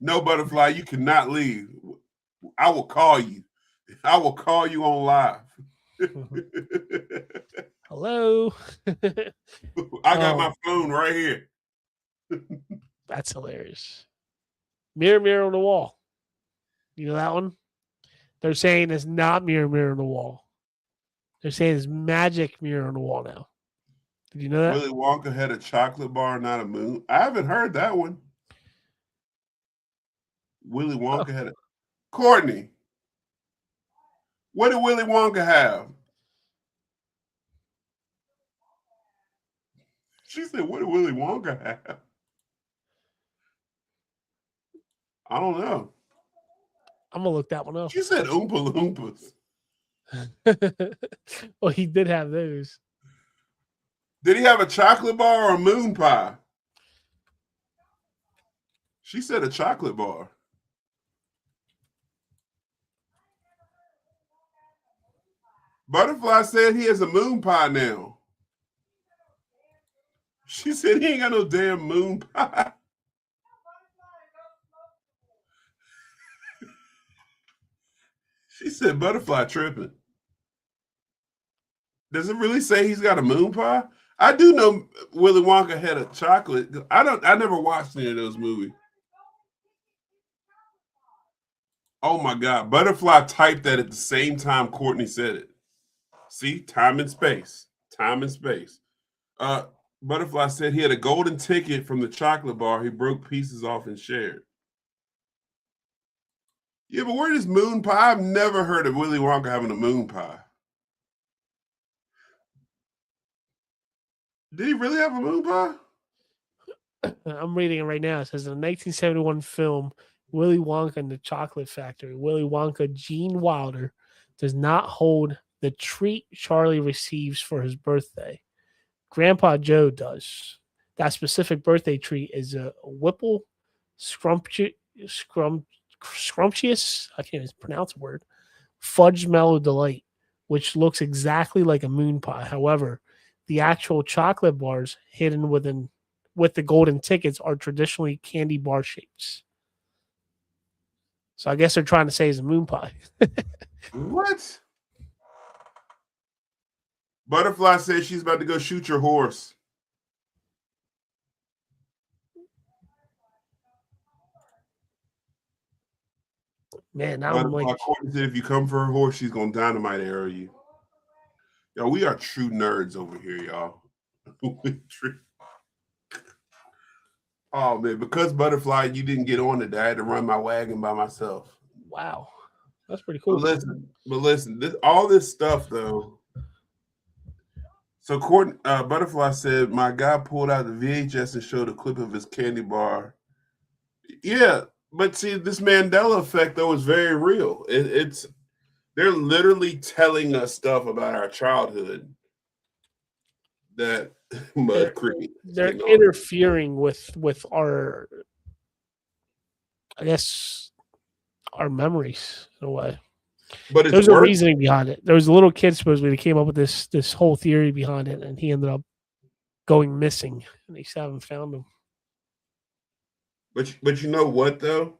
No, Butterfly, you cannot leave. I will call you. I will call you on live. Hello. I got my phone right here. That's hilarious. Mirror mirror on the wall. You know that one? They're saying it's not mirror mirror on the wall. They're saying it's magic mirror on the wall now. Did you know that? Willy Wonka had a chocolate bar, not a moon. I haven't heard that one. Willy Oh, Wonka had a Courtney. What did Willy Wonka have? She said, "What did Willy Wonka have?" I don't know. I'm gonna look that one up. She said Oompa Loompas. Well, he did have those. Did he have a chocolate bar or a moon pie? She said a chocolate bar. Butterfly said he has a moon pie now. She said he ain't got no damn moon pie. She said Butterfly tripping. Does it really say he's got a moon pie? I do know Willy Wonka had a chocolate. I never watched any of those movies. Oh my God. Butterfly typed that at the same time Courtney said it. See, time and space. Time and space. Uh Butterfly said he had a golden ticket from the chocolate bar. He broke pieces off and shared. Yeah, but where is moon pie? I've never heard of Willy Wonka having a moon pie. Did he really have a moon pie? I'm reading it right now. It says in a 1971 film, Willy Wonka and the Chocolate Factory, Willy Wonka Gene Wilder does not hold the treat Charlie receives for his birthday. Grandpa Joe does. That specific birthday treat is a Whipple scrumptious, scrumptious, I can't even pronounce the word, fudge mellow delight, which looks exactly like a moon pie. However, the actual chocolate bars hidden with the golden tickets are traditionally candy bar shapes. So I guess they're trying to say it's a moon pie. What? Butterfly says she's about to go shoot your horse. Man, now I'm like, Courtney said if you come for her horse, she's gonna dynamite arrow you. Yo, we are true nerds over here, y'all. Oh man, because Butterfly, you didn't get on today. I had to run my wagon by myself. wow, that's pretty cool. But listen, all this stuff though. So Butterfly said my guy pulled out the VHS and showed a clip of his candy bar. Yeah, but see, this Mandela effect though is very real. They're literally telling us stuff about our childhood that Mud Creek. They're interfering with our, I guess, our memories in a way. But there's a reasoning behind it. There was a little kid supposedly that came up with this whole theory behind it, and he ended up going missing, and they still haven't found him. But you know what though?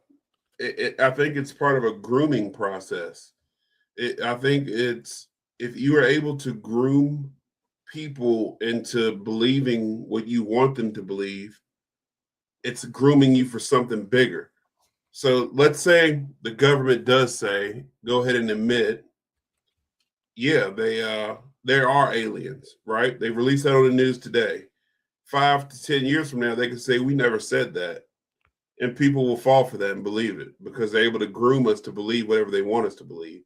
I think it's part of a grooming process. I think it's if you are able to groom people into believing what you want them to believe, it's grooming you for something bigger. So let's say the government does say, go ahead and admit, yeah, there are aliens, right? They released that on the news today. 5 to 10 years from now, they can say we never said that. And people will fall for that and believe it because they're able to groom us to believe whatever they want us to believe.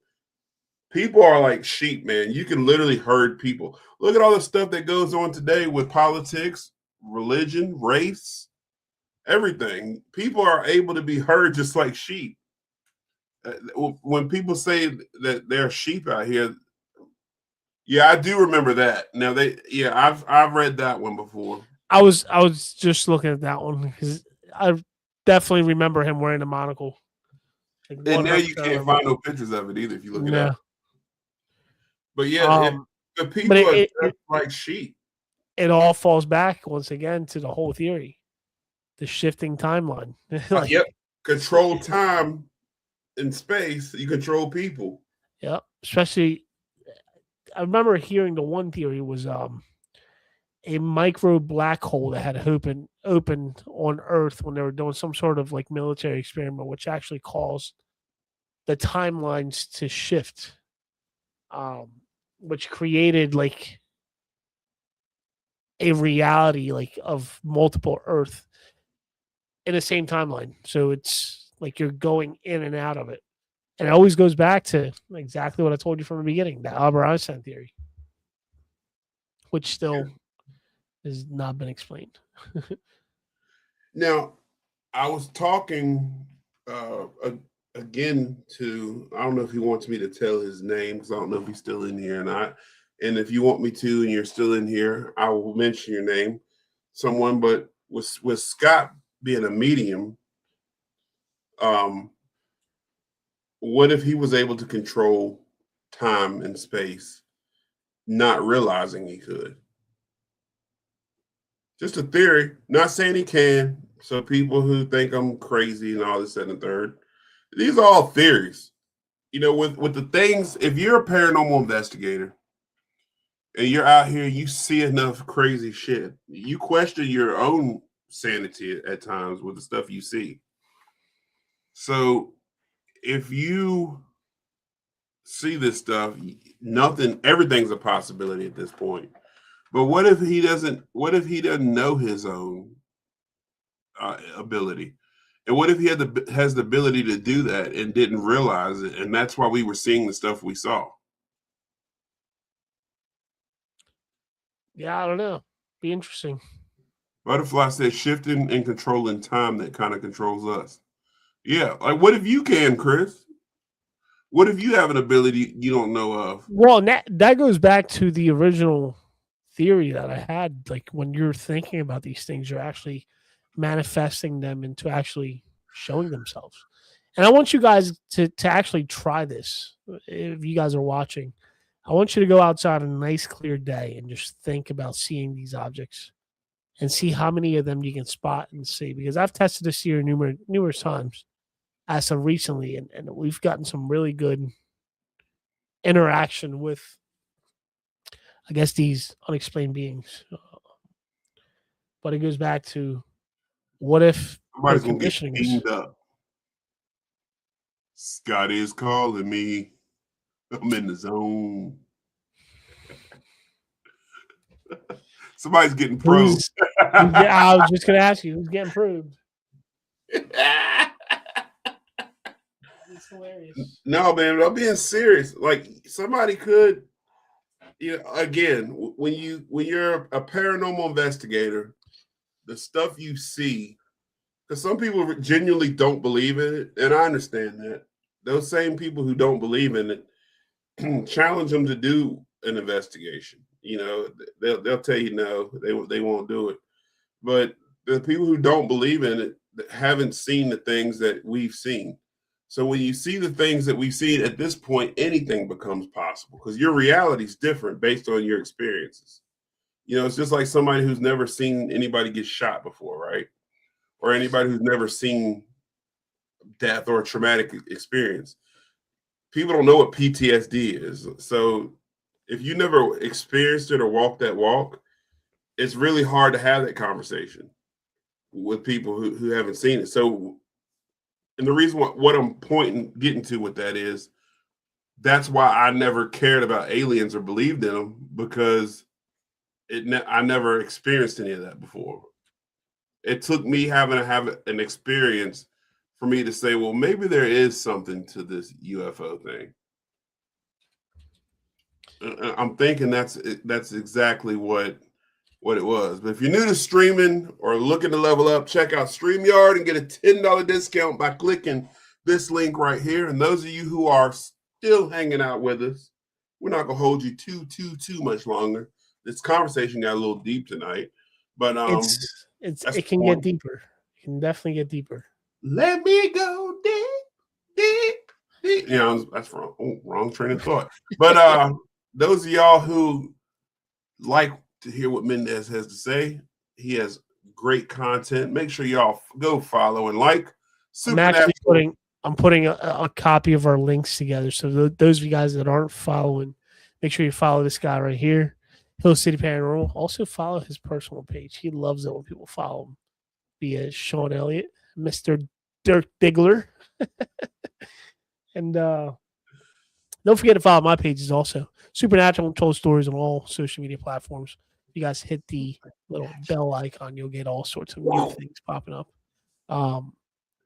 People are like sheep, man. You can literally herd people. Look at all the stuff that goes on today with politics, religion, race, everything. People are able to be heard just like sheep. When people say that there are sheep out here, yeah, I do remember that. Now I've read that one before. I was just looking at that one because I definitely remember him wearing a monocle. Like and now you can't find no pictures of it either if you look it up. But yeah, the people are just like sheep. It all falls back once again to the whole theory, the shifting timeline. Yep, control time and space. You control people. Yeah, especially. I remember hearing the one theory was a micro black hole that had opened on Earth when they were doing some sort of like military experiment, which actually caused the timelines to shift, which created like a reality like of multiple Earth in the same timeline. So it's like you're going in and out of it. And it always goes back to exactly what I told you from the beginning, the Albert Einstein theory, which still has not been explained. Now, I was talking again to, I don't know if he wants me to tell his name because I don't know if he's still in here or not. And if you want me to and you're still in here, I will mention your name, someone. But with Scott being a medium, um, what if he was able to control time and space, not realizing he could? Just a theory. Not saying he can. So people who think I'm crazy and all this and the third, these are all theories. You know, with the things, if you're a paranormal investigator and you're out here, you see enough crazy shit, you question your own sanity at times with the stuff you see. So if you see this stuff, nothing, everything's a possibility at this point. But what if he doesn't? What if he doesn't know his own ability? And what if he has the ability to do that and didn't realize it? And that's why we were seeing the stuff we saw. Yeah, I don't know. Be interesting. Butterfly says shifting and controlling time that kind of controls us. Yeah. Like, what if you can, Chris? What if you have an ability you don't know of? Well, that goes back to the original theory that I had. Like when you're thinking about these things, you're actually manifesting them into actually showing themselves. And I want you guys to actually try this. If you guys are watching, I want you to go outside on a nice clear day and just think about seeing these objects and see how many of them you can spot and see. Because I've tested this here numerous times as of recently, and we've gotten some really good interaction with, I guess, these unexplained beings. But it goes back to what if they're Somebody's gonna get conditioning us? pinged up. Scott is calling me. I'm in the zone. Somebody's getting probed. I was just going to ask you, who's getting probed? It's hilarious. No, man, I'm being serious. Like somebody could, you know, again, when you're a paranormal investigator, the stuff you see, because some people genuinely don't believe in it, and I understand that. Those same people who don't believe in it, challenge them to do an investigation. You know, they'll tell you no, they won't do it. But the people who don't believe in it haven't seen the things that we've seen. So when you see the things that we've seen at this point, anything becomes possible because your reality is different based on your experiences. You know, it's just like somebody who's never seen anybody get shot before, right? Or anybody who's never seen death or a traumatic experience. People don't know what PTSD is. So if you never experienced it or walked that walk, it's really hard to have that conversation with people who haven't seen it. So, and the reason what I'm getting to with that is that's why I never cared about aliens or believed in them because I never experienced any of that before. It took me having to have an experience for me to say, well, maybe there is something to this UFO thing. I'm thinking that's exactly what it was. But if you're new to streaming or looking to level up, check out StreamYard and get a $10 discount by clicking this link right here. And those of you who are still hanging out with us, we're not gonna hold you too much longer. This conversation got a little deep tonight, but it can get deeper. It can definitely get deeper. Let me go deep. You know, that's wrong. Oh, wrong train of thought. But those of y'all who like to hear what Mendez has to say, he has great content. Make sure y'all go follow and like. I'm putting a copy of our links together. So those of you guys that aren't following, make sure you follow this guy right here, Hill City Paranormal. Also follow his personal page. He loves it when people follow him via Sean Elliott, Mr. Dirk Diggler. And don't forget to follow my pages also. Supernatural Untold Stories on all social media platforms. You guys hit the little bell icon, you'll get all sorts of new things popping up.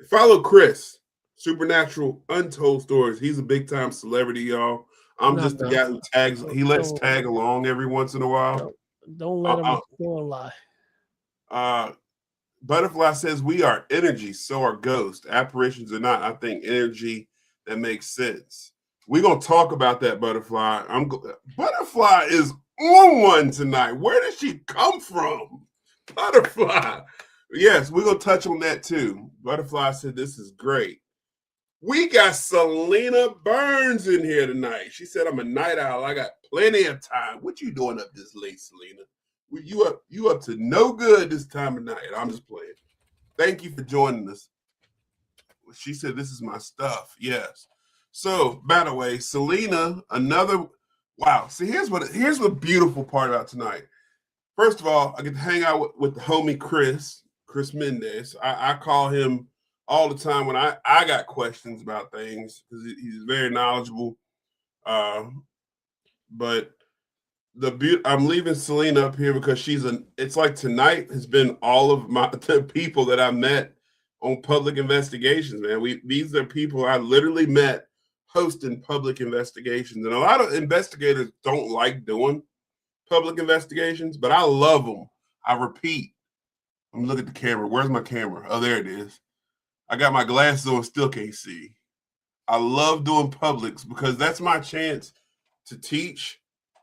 Follow Chris, Supernatural Untold Stories. He's a big time celebrity, y'all. I'm just the guy who tags. He lets tag along every once in a while. Don't let Uh, them lie. uh, Butterfly says we are energy, so are ghosts. Apparitions or not, I think energy that makes sense. We're gonna talk about that, Butterfly. Butterfly is on one tonight. Where did she come from? Butterfly. Yes, we're gonna touch on that too. Butterfly said this is great. We got Selena Burns in here tonight. She said I'm a night owl. I got plenty of time. What you doing up this late, Selena? You up to no good this time of night. I'm just playing. Thank you for joining us. She said this is my stuff. Yes. So, by the way, Selena, another wow. See, here's the beautiful part about tonight. First of all, I get to hang out with the homie Chris Mendez. I call him all the time when I got questions about things because he's very knowledgeable. But I'm leaving Selena up here because it's like tonight has been all of the people that I met on public investigations, man. These are people I literally met hosting public investigations. And a lot of investigators don't like doing public investigations, but I love them. I repeat, I'm looking at the camera. Where's my camera? Oh, there it is. I got my glasses on, still can't see. I love doing publics because that's my chance to teach,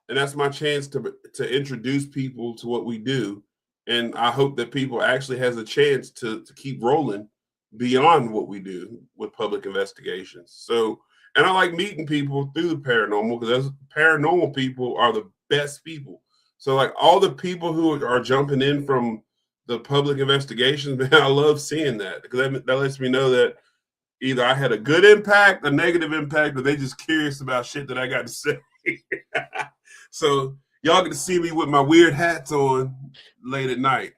and that's my chance to introduce people to what we do. And I hope that people actually has a chance to keep rolling beyond what we do with public investigations. So, and I like meeting people through the paranormal because paranormal people are the best people. So like all the people who are jumping in from the public investigations, man, I love seeing that because that lets me know that either I had a good impact, a negative impact, or they just curious about shit that I got to say. So y'all get to see me with my weird hats on late at night.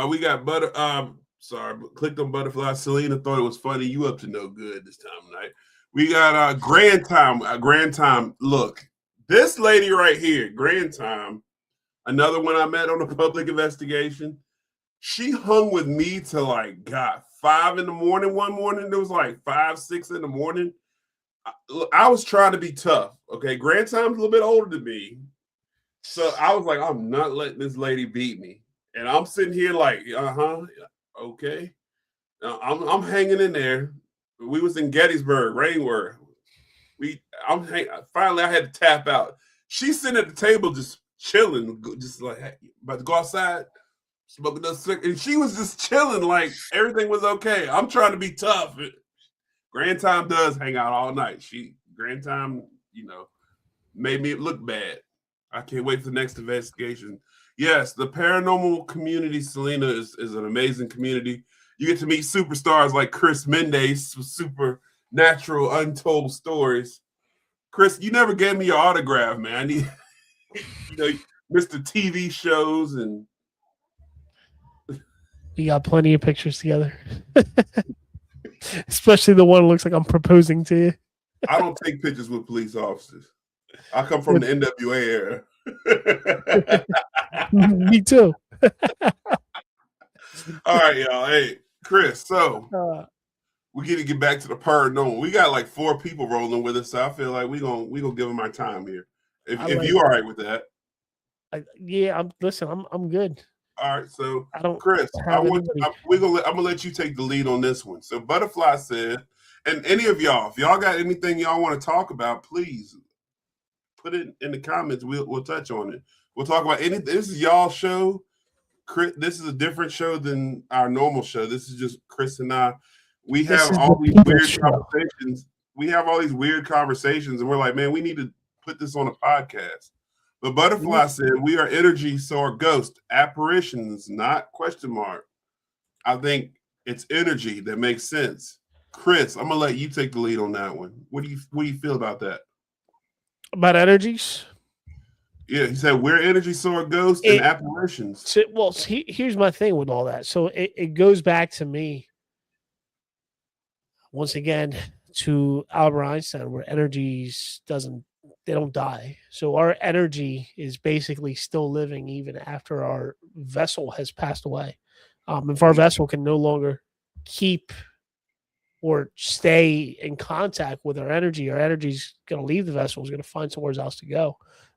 We got clicked on Butterfly. Selena thought it was funny. You up to no good this time of night. We got Grand Time. Grand Time. Look, this lady right here, Grand Time, another one I met on a public investigation. She hung with me till like 5 in the morning. One morning it was like 5, 6 in the morning. I was trying to be tough. Okay, Grand Time's a little bit older than me, so I was like, I'm not letting this lady beat me. And I'm sitting here like, okay. I'm hanging in there. We was in Gettysburg, Rainward. Finally I had to tap out. She's sitting at the table just chilling, just like about to go outside, smoking those cigarettes. And she was just chilling, like everything was okay. I'm trying to be tough. Grand Time does hang out all night. Grand Time, made me look bad. I can't wait for the next investigation. Yes, the paranormal community, Selena, is an amazing community. You get to meet superstars like Chris Mendez with supernatural, untold stories. Chris, you never gave me your autograph, man. I need, Mr. TV shows and. We got plenty of pictures together. Especially the one that looks like I'm proposing to you. I don't take pictures with police officers. I come from the NWA era. Me too. All right, y'all. Hey, Chris, so we get to get back to the paranormal. We got like 4 people rolling with us, so I feel like we gonna give them our time here. If you all right with that. I'm good. All right, so Chris, I'm gonna let you take the lead on this one. So Butterfly said, and any of y'all, if y'all got anything y'all want to talk about, please put it in the comments. We'll touch on it. We'll talk about anything. This is y'all's show. Chris, this is a different show than our normal show. This is just Chris and I. We have all these weird conversations. We have all these weird conversations, and we're like, man, we need to put this on a podcast. But Butterfly said, we are energy, so are ghosts. Apparitions, not question mark. I think it's energy that makes sense. Chris, I'm gonna let you take the lead on that one. What do you feel about that? About energies? Yeah, he said we're energy, so are ghosts and apparitions. Here's my thing with all that. So it goes back to me once again to Albert Einstein, where energies they don't die. So our energy is basically still living even after our vessel has passed away. If our vessel can no longer keep or stay in contact with our energy is going to leave the vessel, is going to find somewhere else to go.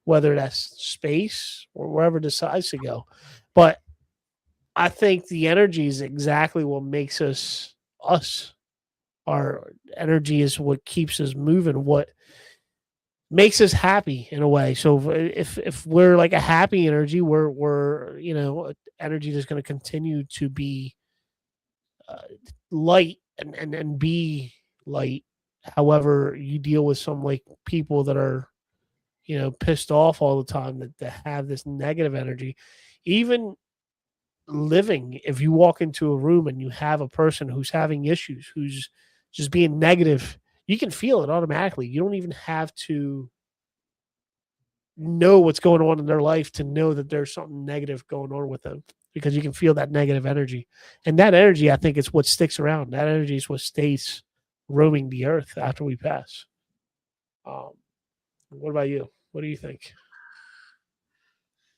whether that's space or wherever it decides to go. But I think the energy is exactly what makes us us. Our energy is what keeps us moving, what makes us happy in a way. So if we're like a happy energy, we're energy that's going to continue to be uh, light and be light. However, you deal with some like people that are pissed off all the time that have this negative energy. Even living, if you walk into a room and you have a person who's having issues, who's just being negative, you can feel it automatically. You don't even have to know what's going on in their life to know that there's something negative going on with them, because you can feel that negative energy. And that energy, I think, is what sticks around. That energy is what stays roaming the earth after we pass. What about you? What do you think?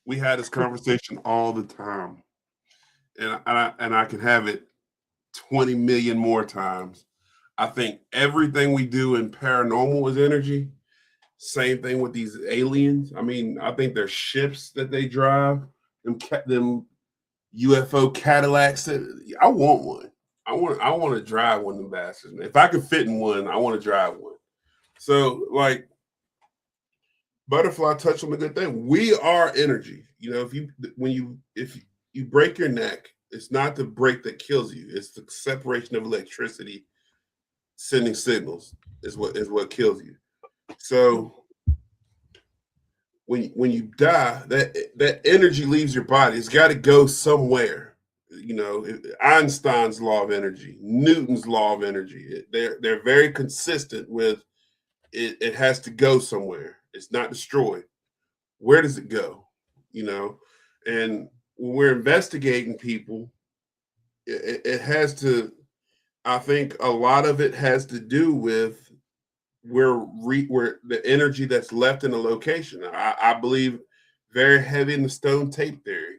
We had this conversation all the time, and I can have it 20 million more times. I think everything we do in paranormal is energy. Same thing with these aliens. I mean, I think there's ships that they drive, them UFO Cadillacs. I want one. I want to drive one of them bastards. If I could fit in one, I want to drive one. So, like, Butterfly touched on a good thing. We are energy. If you break your neck, it's not the break that kills you. It's the separation of electricity sending signals is what kills you. So when you die, that energy leaves your body. It's got to go somewhere. Einstein's law of energy, Newton's law of energy. They're very consistent with it. It has to go somewhere. It's not destroyed. Where does it go? And when we're investigating people, it has to. I think a lot of it has to do with where the energy that's left in a location. I believe very heavy in the stone tape theory.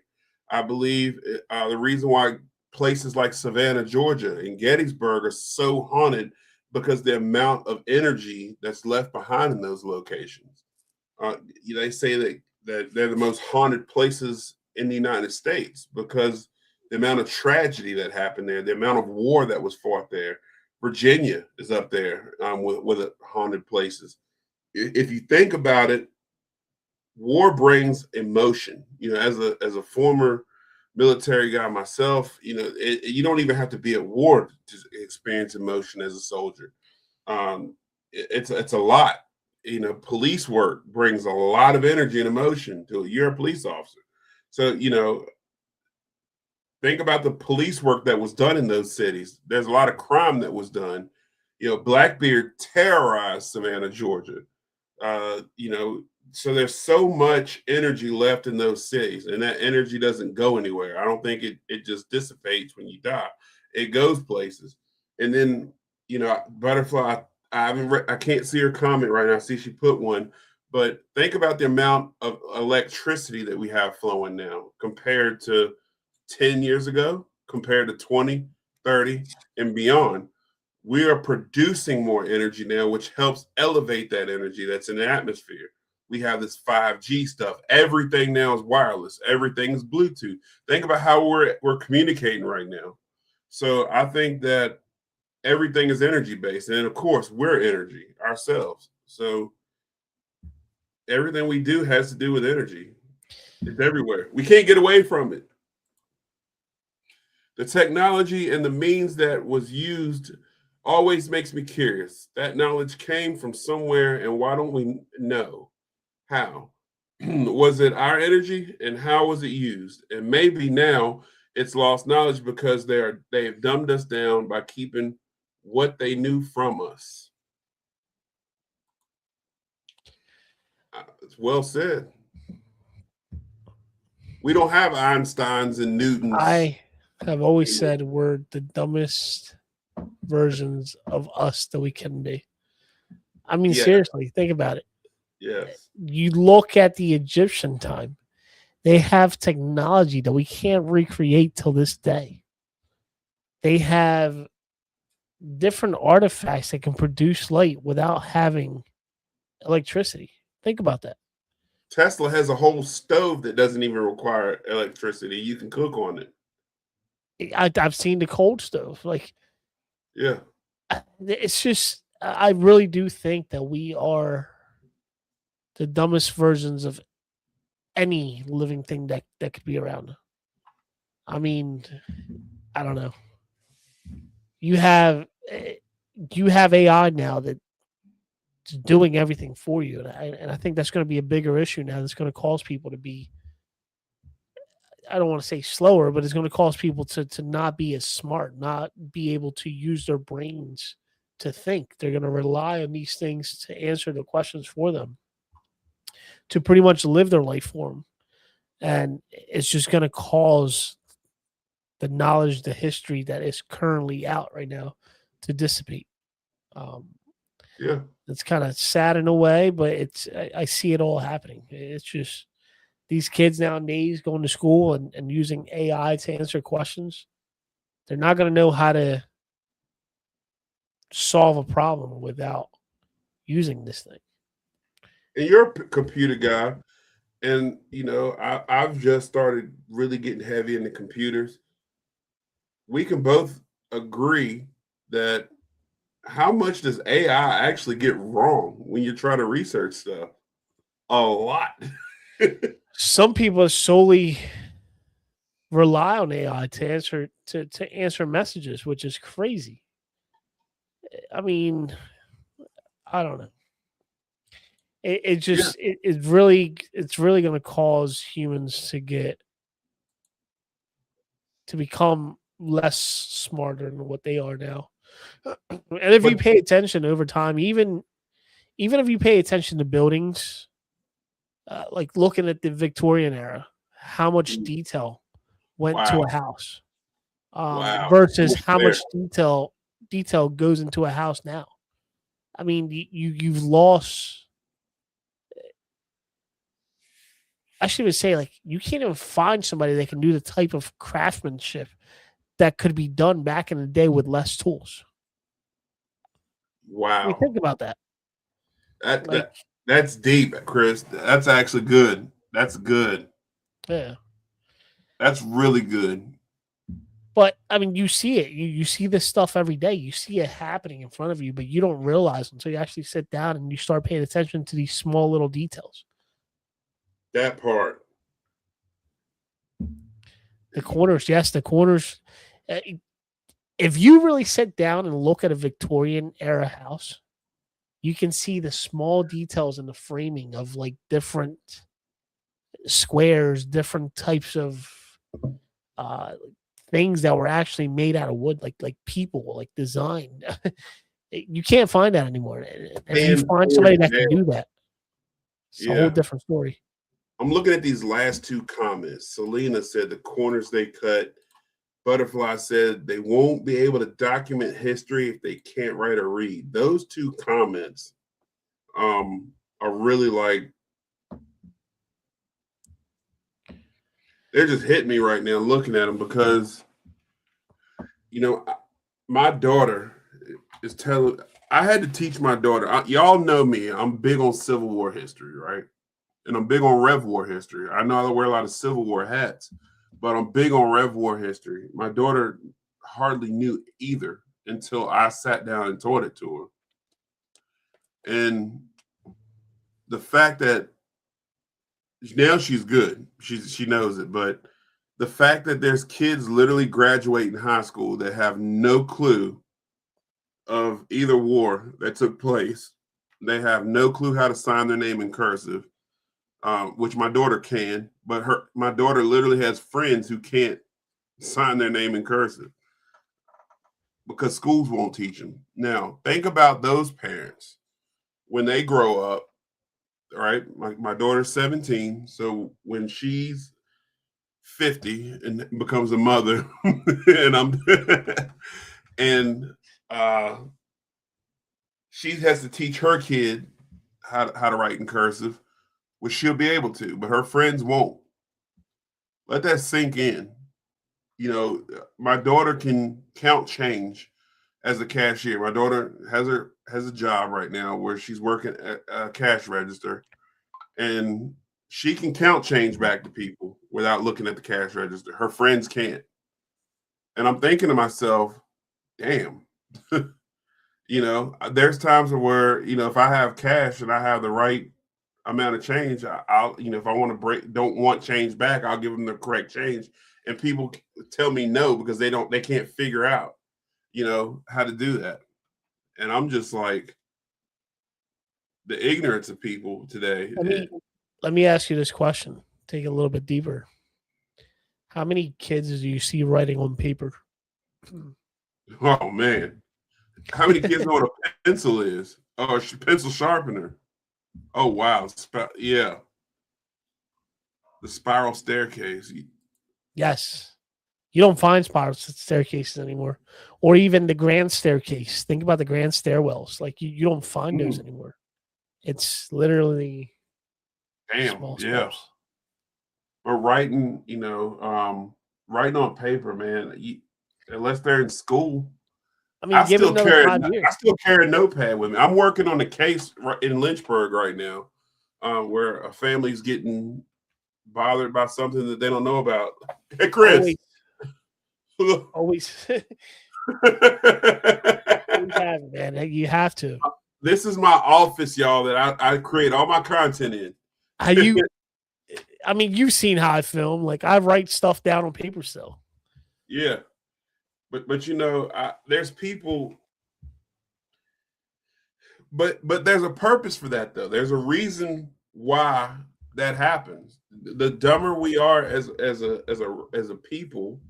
I believe the reason why places like Savannah, Georgia, and Gettysburg are so haunted because the amount of energy that's left behind in those locations. They say that they're the most haunted places in the United States because the amount of tragedy that happened there, the amount of war that was fought there. Virginia is up there with haunted places. If you think about it, war brings emotion. As a former military guy myself, you don't even have to be at war to experience emotion as a soldier. It's a lot. Police work brings a lot of energy and emotion to you're a police officer. So, think about the police work that was done in those cities. There's a lot of crime that was done. Blackbeard terrorized Savannah, Georgia. So there's so much energy left in those cities, and that energy doesn't go anywhere. I don't think it just dissipates when you die. It goes places. And then, Butterfly, I can't see her comment right now. I see she put one, but think about the amount of electricity that we have flowing now compared to 10 years ago, compared to 20, 30, and beyond. We are producing more energy now, which helps elevate that energy that's in the atmosphere. We have this 5G stuff. Everything now is wireless. Everything is Bluetooth. Think about how we're communicating right now. So I think that everything is energy based. And of course, we're energy ourselves. So everything we do has to do with energy. It's everywhere. We can't get away from it. The technology and the means that was used always makes me curious. That knowledge came from somewhere, and why don't we know how? Was it our energy, and how was it used? And maybe now it's lost knowledge because they've dumbed us down by keeping what they knew from us. It's well said. We don't have Einsteins and Newtons. I have always said we're the dumbest versions of us that we can be. I mean, seriously, think about it. Yes. You look at the Egyptian time, they have technology that we can't recreate till this day. They have different artifacts that can produce light without having electricity. Think about that. Tesla has a whole stove that doesn't even require electricity. You can cook on it. I've seen the cold stove. Like, Yeah. it's just, I really do think that we are the dumbest versions of any living thing that could be around. I mean, I don't know. You have AI now that's doing everything for you, and I think that's going to be a bigger issue now. That's going to cause people to be, I don't want to say slower, but it's going to cause people to not be as smart, not be able to use their brains to think. They're going to rely on these things to answer the questions for them, to pretty much live their life for them. And it's just going to cause the knowledge, the history that is currently out right now to dissipate. Um, Yeah. it's kind of sad in a way, but I see it all happening. It's just these kids nowadays going to school and using AI to answer questions. They're not going to know how to solve a problem without using this thing. And you're a computer guy. And, I've just started really getting heavy into computers. We can both agree that how much does AI actually get wrong when you try to research stuff? A lot. Some people solely rely on AI to answer messages, which is crazy. I mean, I don't know. It Yeah. just it's really going to cause humans to become less smarter than what they are now. And if you But pay attention over time, even if you pay attention to buildings, like looking at the Victorian era, how much detail went to wow. a house, Wow. versus Almost how there. much detail goes into a house now. I mean, you've lost. I should even say, like, you can't even find somebody that can do the type of craftsmanship that could be done back in the day with less tools. I mean, Wow. think about that. That, Like, that that's deep, Chris. That's actually good. That's good. yeah. That's really good. But I mean, you see it. You see this stuff every day. You see it happening in front of you, but you don't realize until you actually sit down and you start paying attention to these small little details. That part. The corners, yes, the corners. uh, If you really sit down and look at a Victorian era house, you can see the small details in the framing of like different squares, different types of uh, things that were actually made out of wood, like people, like design. You can't find that anymore. If you And find somebody forged that can nails. do that, it's a whole Yeah. different story. I'm looking at these last two comments. Selena said the corners they cut. Butterfly said they won't be able to document history if they can't write or read. Those two comments are really like, they're just hitting me right now looking at them because, you know, my daughter is telling, I had to teach my daughter, y'all know me, I'm big on Civil War history, right? And I'm big on Rev War history. I know I wear a lot of Civil War hats, but I'm big on Rev War history. My daughter hardly knew either until I sat down and taught it to her. And the fact that now she's good, she knows it, but the fact that there's kids literally graduating high school that have no clue of either war that took place, they have no clue how to sign their name in cursive, which my daughter can, but my daughter literally has friends who can't sign their name in cursive because schools won't teach them. Now, think about those parents when they grow up, right? My daughter's 17, so when she's 50 and becomes a mother, and I'm and she has to teach her kid how to write in cursive, which she'll be able to, but her friends won't. Let that sink in. My daughter can count change as a cashier. My daughter has a job right now where she's working at a cash register, and She can count change back to people without looking at the cash register. Her friends can't. And I'm thinking to myself, damn. There's times where, if I have cash and I have the right amount of change, I'll, if I want to don't want change back, I'll give them the correct change. And people tell me no because they can't figure out, how to do that. And I'm just like, the ignorance of people today. Let me ask you this question. Take it a little bit deeper. How many kids do you see writing on paper? Oh man, how many kids know what a pencil is? Oh, pencil sharpener. Oh wow, yeah, the spiral staircase. Yes, you don't find spiral staircases anymore, or even the grand staircase. Think about the grand stairwells. Like you don't find those anymore. It's literally small steps. But writing, writing on paper, man. Unless they're in school. I mean, I still carry a notepad with me. I'm working on a case in Lynchburg right now, where a family's getting bothered by something that they don't know about. Hey, Chris. Always have it, man. You have to. This is my office, y'all, that I create all my content in. I mean, you've seen how I film. Like, I write stuff down on paper still. Yeah. But there's people, but there's a purpose for that though. There's a reason why that happens. The dumber we are as a people,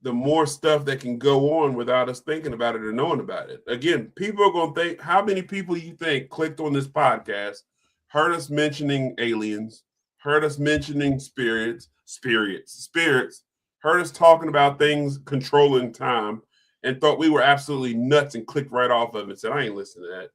the more stuff that can go on without us thinking about it or knowing about it. Again, people are going to think, how many people you think clicked on this podcast, heard us mentioning aliens, heard us mentioning spirits, heard us talking about things controlling time, and thought we were absolutely nuts and clicked right off of it and said, I ain't listening to that.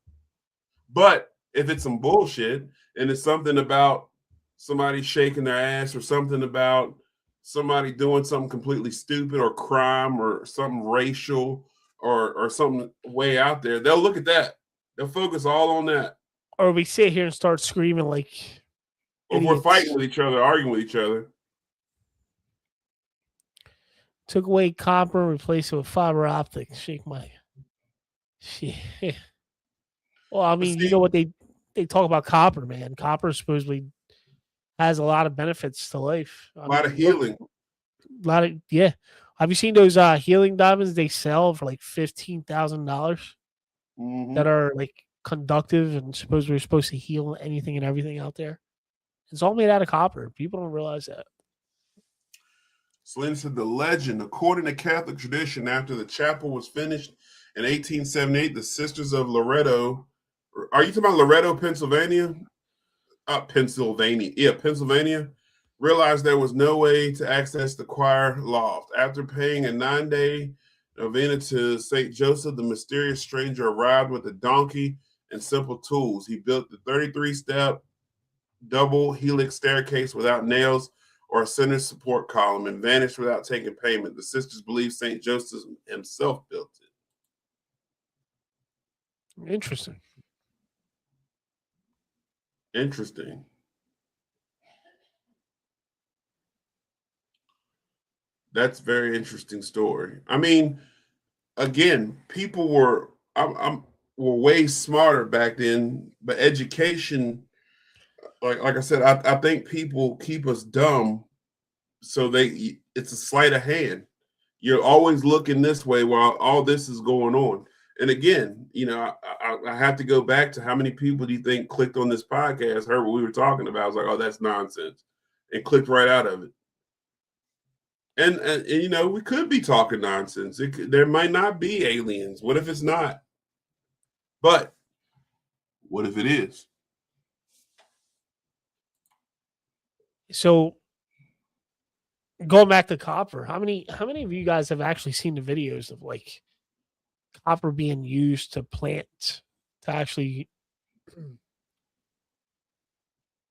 But if it's some bullshit and it's something about somebody shaking their ass or something about somebody doing something completely stupid or crime or something racial or something way out there, they'll look at that. They'll focus all on that. Or we sit here and start screaming like or if we're fighting with each other, arguing with each other. Took away copper, replaced it with fiber optic. Shake my shit. Well, I mean, you know what they talk about copper, man. Copper supposedly has a lot of benefits to life. A lot of healing. Yeah. Have you seen those healing diamonds they sell for like $15,000 that are like conductive and supposed to heal anything and everything out there? It's all made out of copper. People don't realize that. Slim said the legend, according to Catholic tradition, after the chapel was finished in 1878, the Sisters of Loretto. Are you talking about Loretto, Pennsylvania? Pennsylvania. Yeah, Pennsylvania. Realized there was no way to access the choir loft. After paying a 9-day novena to St. Joseph, the mysterious stranger arrived with a donkey and simple tools. He built the 33-step double helix staircase without nails or a center support column and vanished without taking payment. The sisters believe St. Joseph himself built it. Interesting. That's a very interesting story. I mean, again, people were way smarter back then, but education, like I said, I think people keep us dumb, so it's a sleight of hand. You're always looking this way while all this is going on. And again, I have to go back to how many people do you think clicked on this podcast, heard what we were talking about? I was like, oh, that's nonsense, and clicked right out of it. And we could be talking nonsense. There might not be aliens. What if it's not? But what if it is? So going back to copper, how many of you guys have actually seen the videos of like copper being used to actually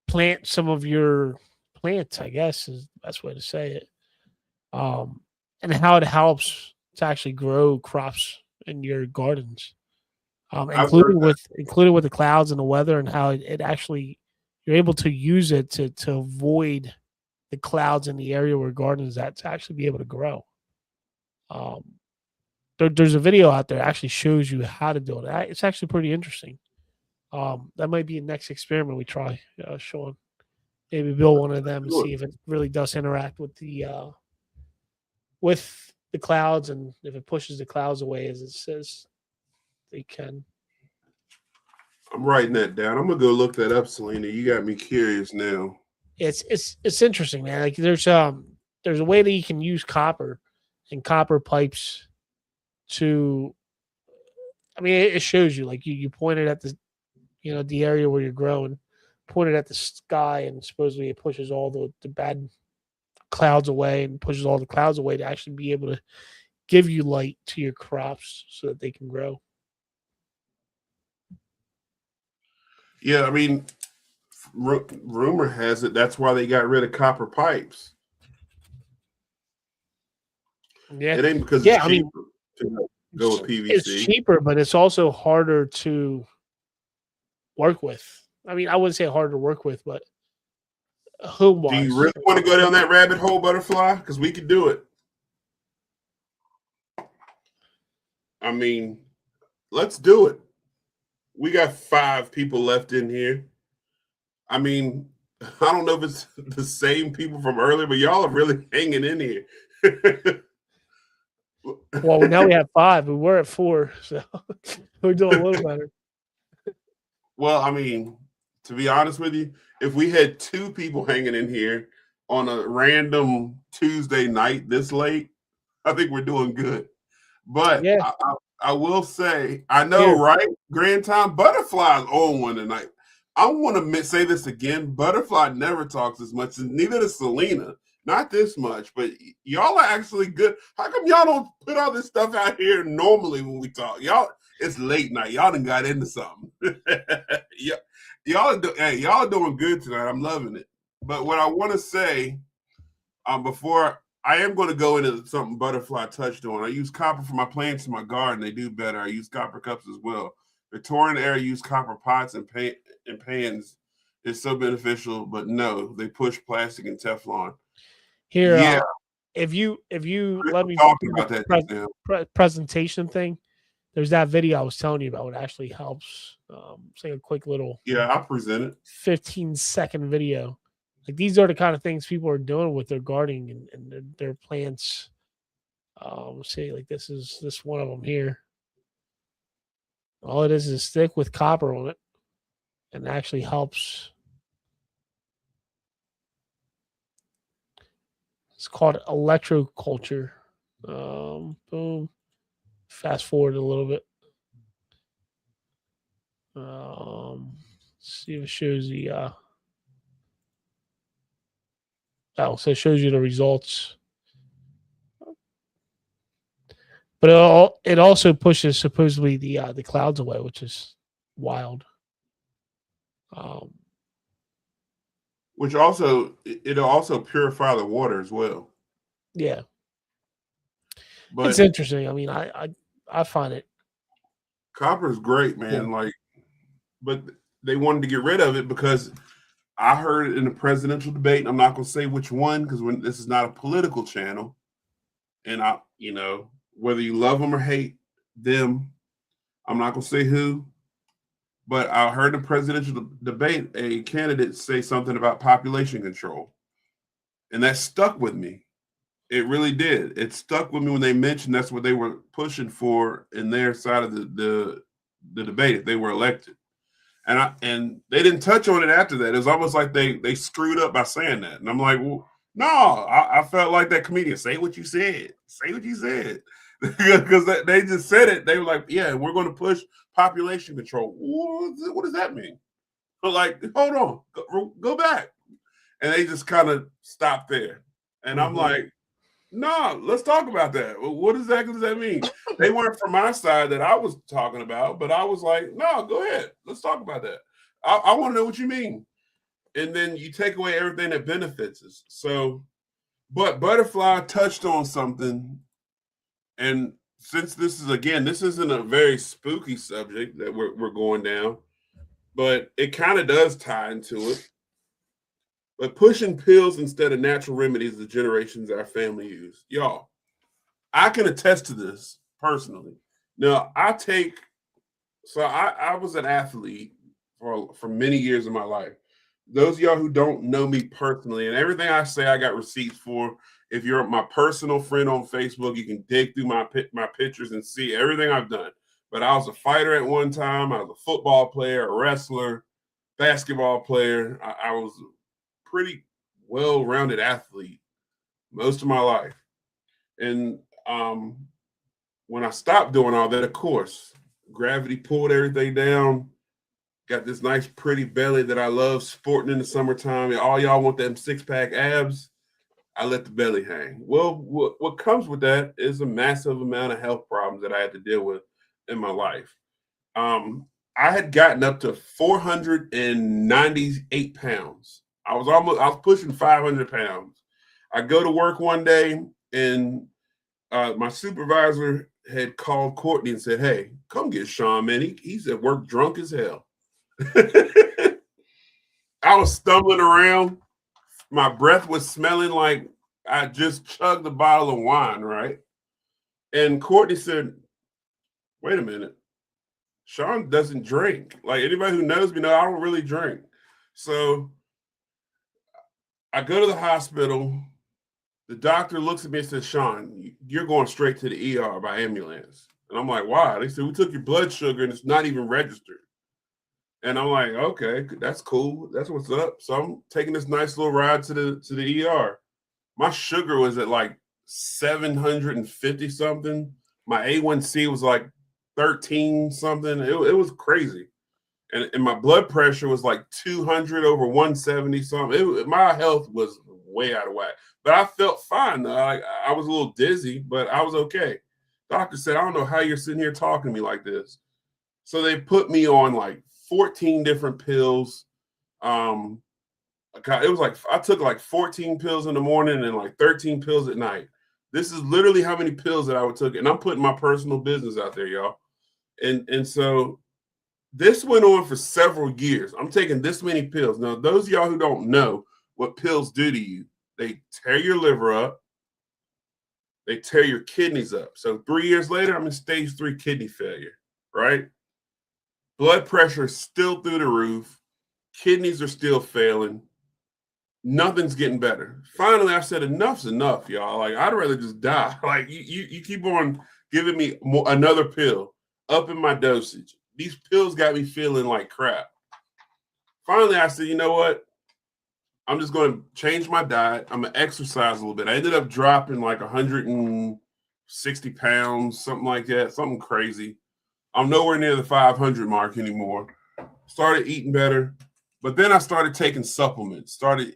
plant some of your plants, I guess is the best way to say it. And how it helps to actually grow crops in your gardens. Including with the clouds and the weather and how it actually you're able to use it to avoid the clouds in the area where gardens at to actually be able to grow. Um, there's a video out there that actually shows you how to do it. It's actually pretty interesting. That might be the next experiment we try, Sean. Maybe build one of them and see if it really does interact with the clouds, and if it pushes the clouds away as it says they can. I'm writing that down. I'm gonna go look that up, Selena. You got me curious now. It's interesting, man. Like there's a way that you can use copper and copper pipes to. I mean, it shows you like you point it at the area where you're growing, point it at the sky, and supposedly it pushes all the bad clouds away and pushes all the clouds away to actually be able to give you light to your crops so that they can grow. Yeah, I mean, rumor has it that's why they got rid of copper pipes. Yeah, it ain't because it's cheaper to go with PVC. It's cheaper, but it's also harder to work with. I mean, I wouldn't say harder to work with, but home wise. Do you really want to go down that rabbit hole, Butterfly? Because we could do it. I mean, let's do it. We got 5 people left in here. I mean, I don't know if it's the same people from earlier, but y'all are really hanging in here. Well, now we have 5. We were at 4, so we're doing a little better. Well, I mean, to be honest with you, if we had 2 people hanging in here on a random Tuesday night this late, I think we're doing good. But yeah. I will say, I know, right? Grand Time Butterfly's on one tonight. I want to say this again. Butterfly never talks as much, and neither does Selena. Not this much, but y'all are actually good. How come y'all don't put all this stuff out here normally when we talk? Y'all, it's late night. Y'all done got into something. y'all are doing good tonight. I'm loving it. But what I want to say, before I am going to go into something Butterfly touched on. I use copper for my plants in my garden. They do better. I use copper cups as well. Victorian era used copper pots and pans. It's so beneficial, but no, they push plastic and Teflon. Here, yeah. If you let me talk about that presentation thing, there's that video I was telling you about. It actually helps. It's like a quick little I'll present it. 15-second video. Like these are the kind of things people are doing with their gardening and their plants. See, like this one of them here. All it is a stick with copper on it, and it actually helps. It's called electroculture. Boom. Fast forward a little bit. Let's see if it shows the. So it shows you the results. But it also pushes supposedly the clouds away, which is wild. Which also it'll also purify the water as well. Yeah, but it's interesting. I mean, I find it. Copper is great, man. Yeah. But they wanted to get rid of it because I heard it in the presidential debate. I'm not going to say which one because this is not a political channel, and whether you love them or hate them, I'm not going to say who, but I heard in the presidential debate a candidate say something about population control, and that stuck with me. It really did. It stuck with me when they mentioned that's what they were pushing for in their side of the debate if they were elected. And they didn't touch on it after that. It was almost like they screwed up by saying that. And I'm like, well, no, I felt like that comedian. Say what you said. Say what you said. Because they just said it. They were like, yeah, we're going to push population control. What does that mean? But like, hold on, go back. And they just kind of stopped there. And I'm like, no, let's talk about that. What exactly does that mean? They weren't from my side that I was talking about, but I was like, no, go ahead. Let's talk about that. I want to know what you mean. And then you take away everything that benefits us. So, but Butterfly touched on something. And since this isn't a very spooky subject that we're going down, but it kind of does tie into it. But pushing pills instead of natural remedies, the generations our family use. Y'all, I can attest to this personally. Now, I was an athlete for many years of my life. Those of y'all who don't know me personally, and everything I say, I got receipts for. If you're my personal friend on Facebook, you can dig through my pictures and see everything I've done. But I was a fighter at one time. I was a football player, a wrestler, basketball player. I was a pretty well-rounded athlete most of my life. And when I stopped doing all that, of course, gravity pulled everything down. Got this nice, pretty belly that I love sporting in the summertime. All y'all want them six-pack abs. I let the belly hang. Well, what comes with that is a massive amount of health problems that I had to deal with in my life. I had gotten up to 498 pounds. I was pushing 500 pounds. I go to work one day and my supervisor had called Courtney and said, "Hey, come get Sean, man. He's at work drunk as hell." I was stumbling around. My breath was smelling like I just chugged a bottle of wine, right? And Courtney said, "Wait a minute. Sean doesn't drink. Like anybody who knows me know I don't really drink." So I go to the hospital. The doctor looks at me and says, "Sean, you're going straight to the ER by ambulance." And I'm like, "Why?" They said, "We took your blood sugar and it's not even registered." And I'm like, "Okay, that's cool. That's what's up." So I'm taking this nice little ride to the ER. My sugar was at like 750 something. My A1C was like 13 something. It was crazy. And my blood pressure was like 200 over 170 something. My health was way out of whack. But I felt fine. I was a little dizzy, but I was okay. Doctor said, "I don't know how you're sitting here talking to me like this." So they put me on like 14 different pills. It was like I took like 14 pills in the morning and like 13 pills at night. This is literally how many pills that I would take. And I'm putting my personal business out there, y'all. And so this went on for several years. I'm taking this many pills. Now, those of y'all who don't know what pills do to you, they tear your liver up. They tear your kidneys up. So 3 years later, I'm in stage 3 kidney failure, right? Blood pressure is still through the roof. Kidneys are still failing. Nothing's getting better. Finally, I said, enough's enough, y'all. Like, I'd rather just die. Like, you keep on giving me another pill, upping my dosage. These pills got me feeling like crap. Finally, I said, you know what? I'm just going to change my diet. I'm going to exercise a little bit. I ended up dropping like 160 pounds, something like that, something crazy. I'm nowhere near the 500 mark anymore. Started eating better. But then I started taking supplements, started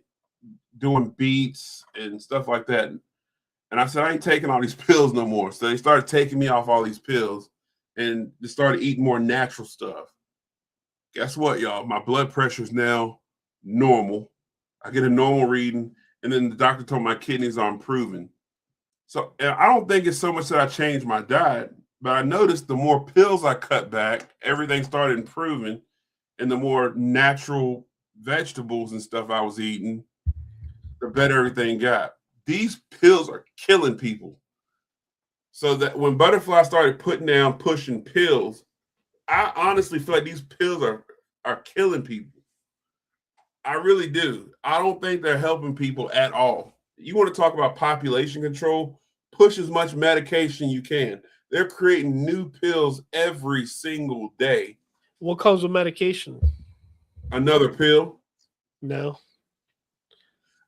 doing beats and stuff like that. And I said, I ain't taking all these pills no more. So they started taking me off all these pills and they started eating more natural stuff. Guess what, y'all? My blood pressure is now normal. I get a normal reading. And then the doctor told my kidneys are improving. So I don't think it's so much that I changed my diet, but I noticed the more pills I cut back, everything started improving. And the more natural vegetables and stuff I was eating, the better everything got. These pills are killing people. So that when Butterfly started pushing pills, I honestly feel like these pills are killing people. I really do. I don't think they're helping people at all. You want to talk about population control? Push as much medication you can. They're creating new pills every single day. What comes with medication? Another pill? No.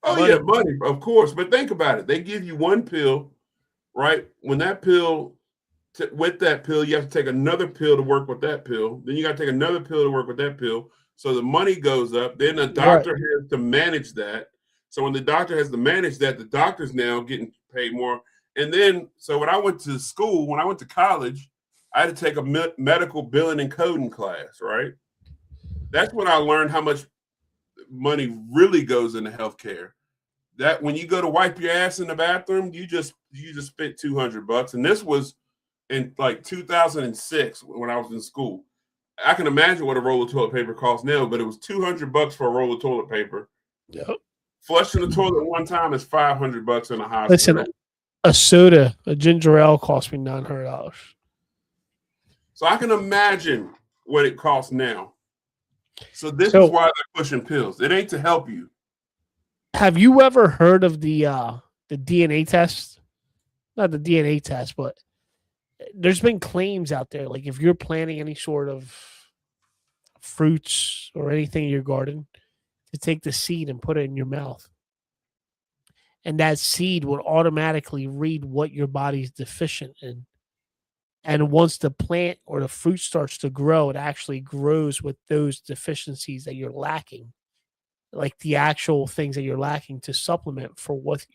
Oh, money. Yeah, money, of course. But think about it. They give you one pill, right? When that pill, with that pill, you have to take another pill to work with that pill. Then you got to take another pill to work with that pill. So the money goes up. Then the doctor has to manage that. So when the doctor has to manage that, the doctor's now getting paid more. And then, so when I went to school, when I went to college, I had to take a medical billing and coding class, right? That's when I learned how much money really goes into healthcare. That when you go to wipe your ass in the bathroom, you just spent $200. And this was in like 2006 when I was in school. I can imagine what a roll of toilet paper costs now, but it was $200 for a roll of toilet paper. Yep. Flushing the toilet one time is $500 in a Listen, hospital. a soda, a ginger ale cost me $900. So I can imagine what it costs now. So this is So, why they're pushing pills. It ain't to help you. have you ever heard of the DNA test? Not the DNA test, but there's been claims out there like if you're planting any sort of fruits or anything in your garden, to take the seed and put it in your mouth. And that seed will automatically read what your body's deficient in. And once the plant or the fruit starts to grow, it actually grows with those deficiencies that you're lacking, like the actual things that you're lacking to supplement for what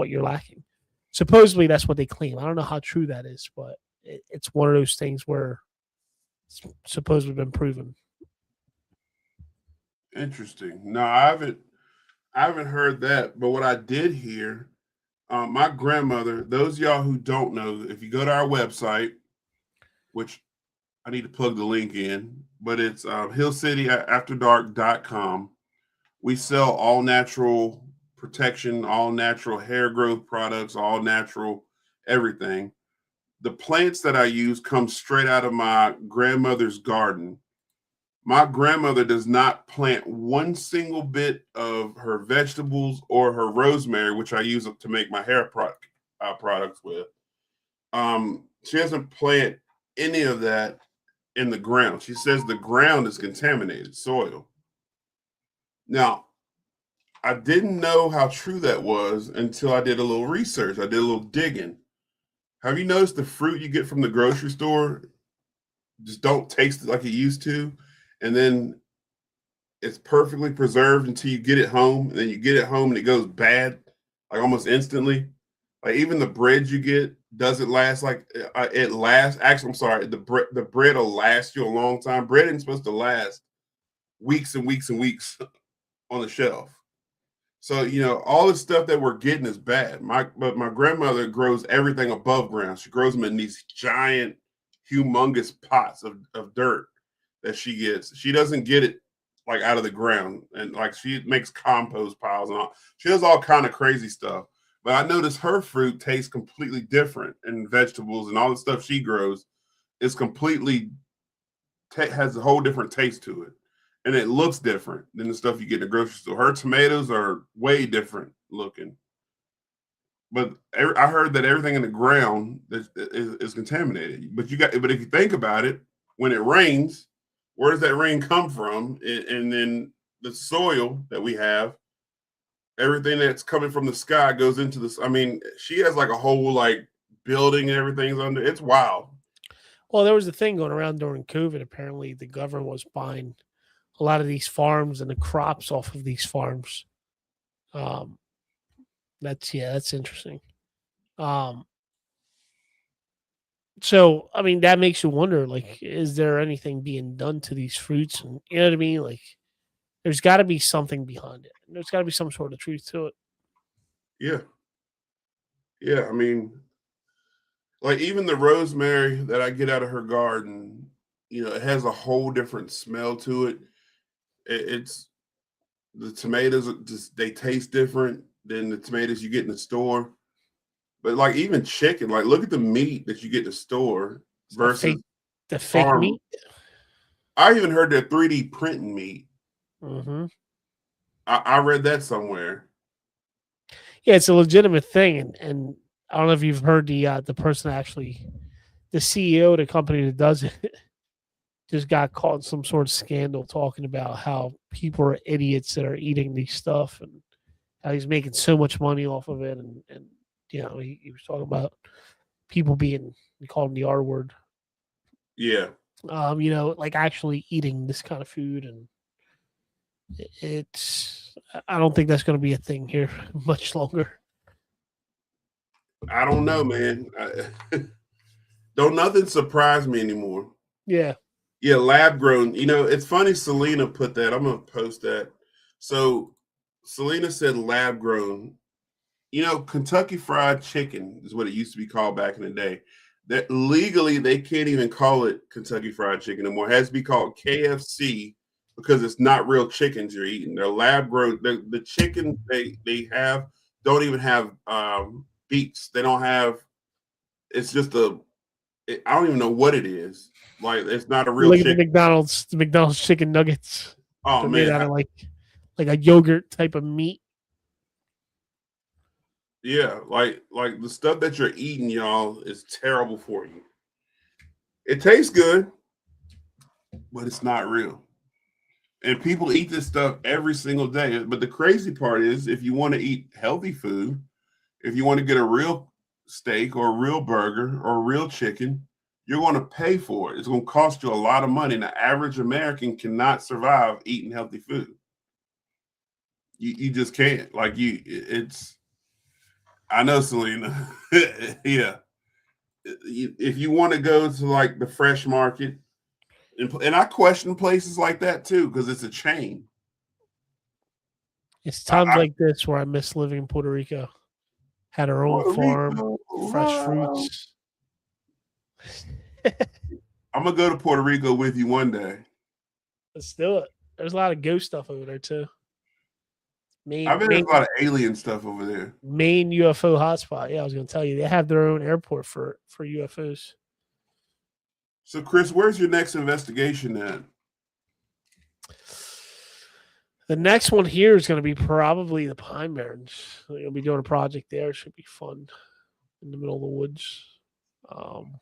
you're lacking. Supposedly, that's what they claim. I don't know how true that is, but it's one of those things where it's supposedly been proven. Interesting. No, I haven't heard that. But what I did hear, my grandmother. Those of y'all who don't know, if you go to our website, which I need to plug the link in, but it's hillcityafterdark.com. We sell all natural protection, all natural hair growth products, all natural everything. The plants that I use come straight out of my grandmother's garden. My grandmother does not plant one single bit of her vegetables or her rosemary, which I use to make my products with. She doesn't plant any of that in the ground. She says the ground is contaminated soil. Now, I didn't know how true that was until I did a little research. I did a little digging. Have you noticed the fruit you get from the grocery store just don't taste like it used to? And then it's perfectly preserved until you get it home. And then you get it home and it goes bad, like almost instantly. Like even the bread you get doesn't last like it lasts. Actually, I'm sorry, the bread will last you a long time. Bread isn't supposed to last weeks and weeks and weeks on the shelf. So all the stuff that we're getting is bad. But my grandmother grows everything above ground. She grows them in these giant, humongous pots of dirt that she gets. She doesn't get it like out of the ground, and like she makes compost piles and all. She does all kind of crazy stuff. But I noticed her fruit tastes completely different, and vegetables and all the stuff she grows is completely has a whole different taste to it, and it looks different than the stuff you get in the grocery store. Her tomatoes are way different looking, but I heard that everything in the ground is contaminated. But if you think about it, when it rains, where does that rain come from? And then the soil that we have, everything that's coming from the sky goes into this. I mean, she has like a whole like building and everything's under. It's wild. Well, there was a thing going around during COVID. Apparently, the government was buying a lot of these farms and the crops off of these farms. Um, that's interesting. Um, so I mean, that makes you wonder, like, is there anything being done to these fruits? And you know what I mean? Like, there's got to be something behind it. There's got to be some sort of truth to it. Yeah, yeah. I mean, like even the rosemary that I get out of her garden, it has a whole different smell to it. It's the tomatoes just they taste different than the tomatoes you get in the store. But like even chicken, like look at the meat that you get in the store It's versus the fake farm. meat. I even heard they're 3D printing meat. Hmm. I read that somewhere. Yeah, it's a legitimate thing, and I don't know if you've heard the person actually, the CEO of the company that does it, just got caught in some sort of scandal talking about how people are idiots that are eating these stuff and how he's making so much money off of it, and he was talking about people being, he called him the R word, Yeah, like actually eating this kind of food, and it's, I don't think that's going to be a thing here much longer. I don't know, man. Don't nothing surprise me anymore. Yeah. Yeah, lab grown. It's funny. Selena put that. I'm gonna post that. So Selena said lab grown. Kentucky Fried Chicken is what it used to be called back in the day. That legally they can't even call it Kentucky Fried Chicken anymore. It has to be called KFC because it's not real chickens you're eating. They're lab grown. The chicken they have don't even have beaks. They don't have. It's just I don't even know what it is. Like it's not a real Look at chicken. The McDonald's chicken nuggets. Oh They're made man, out of like a yogurt type of meat. yeah, like the stuff that you're eating, y'all, is terrible for you. It tastes good, but it's not real. And people eat this stuff every single day. But the crazy part is, if you want to eat healthy food, if you want to get a real steak or a real burger or a real chicken, you're going to pay for it. It's going to cost you a lot of money. And the average American cannot survive eating healthy food. You just can't. Like it's. I know, Selena. Yeah. If you want to go to like the fresh market, and I question places like that too because it's a chain. It's I, times I, like this where I miss living in Puerto Rico. Had our own Puerto farm, Rico, fresh wow. fruits. I'm gonna go to Puerto Rico with you one day. Let's do it. There's a lot of ghost stuff over there too. I Main bet there's main a lot of alien stuff over there. main UFO hotspot. Yeah, I was going to tell you they have their own airport for UFOs. So, Chris, where's your next investigation at? The next one here is going to be probably the Pine Barrens. You'll be doing a project there. It should be fun in the middle of the woods. And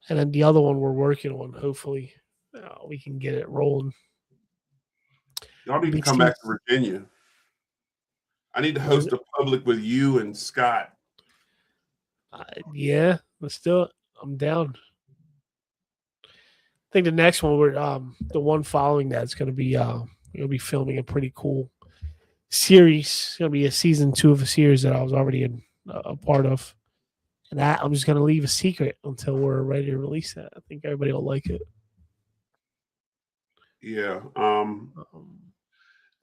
then the other one we're working on, hopefully, we can get it rolling. Y'all need to come back to Virginia. I need to host a public with you and Scott. Yeah, let's do it. I'm down. I think the next one, we're the one following that is going to be we'll be filming a pretty cool series. It's going to be a season 2 of a series that I was already a part of, and that I'm just going to leave a secret until we're ready to release that. I think everybody will like it. Yeah.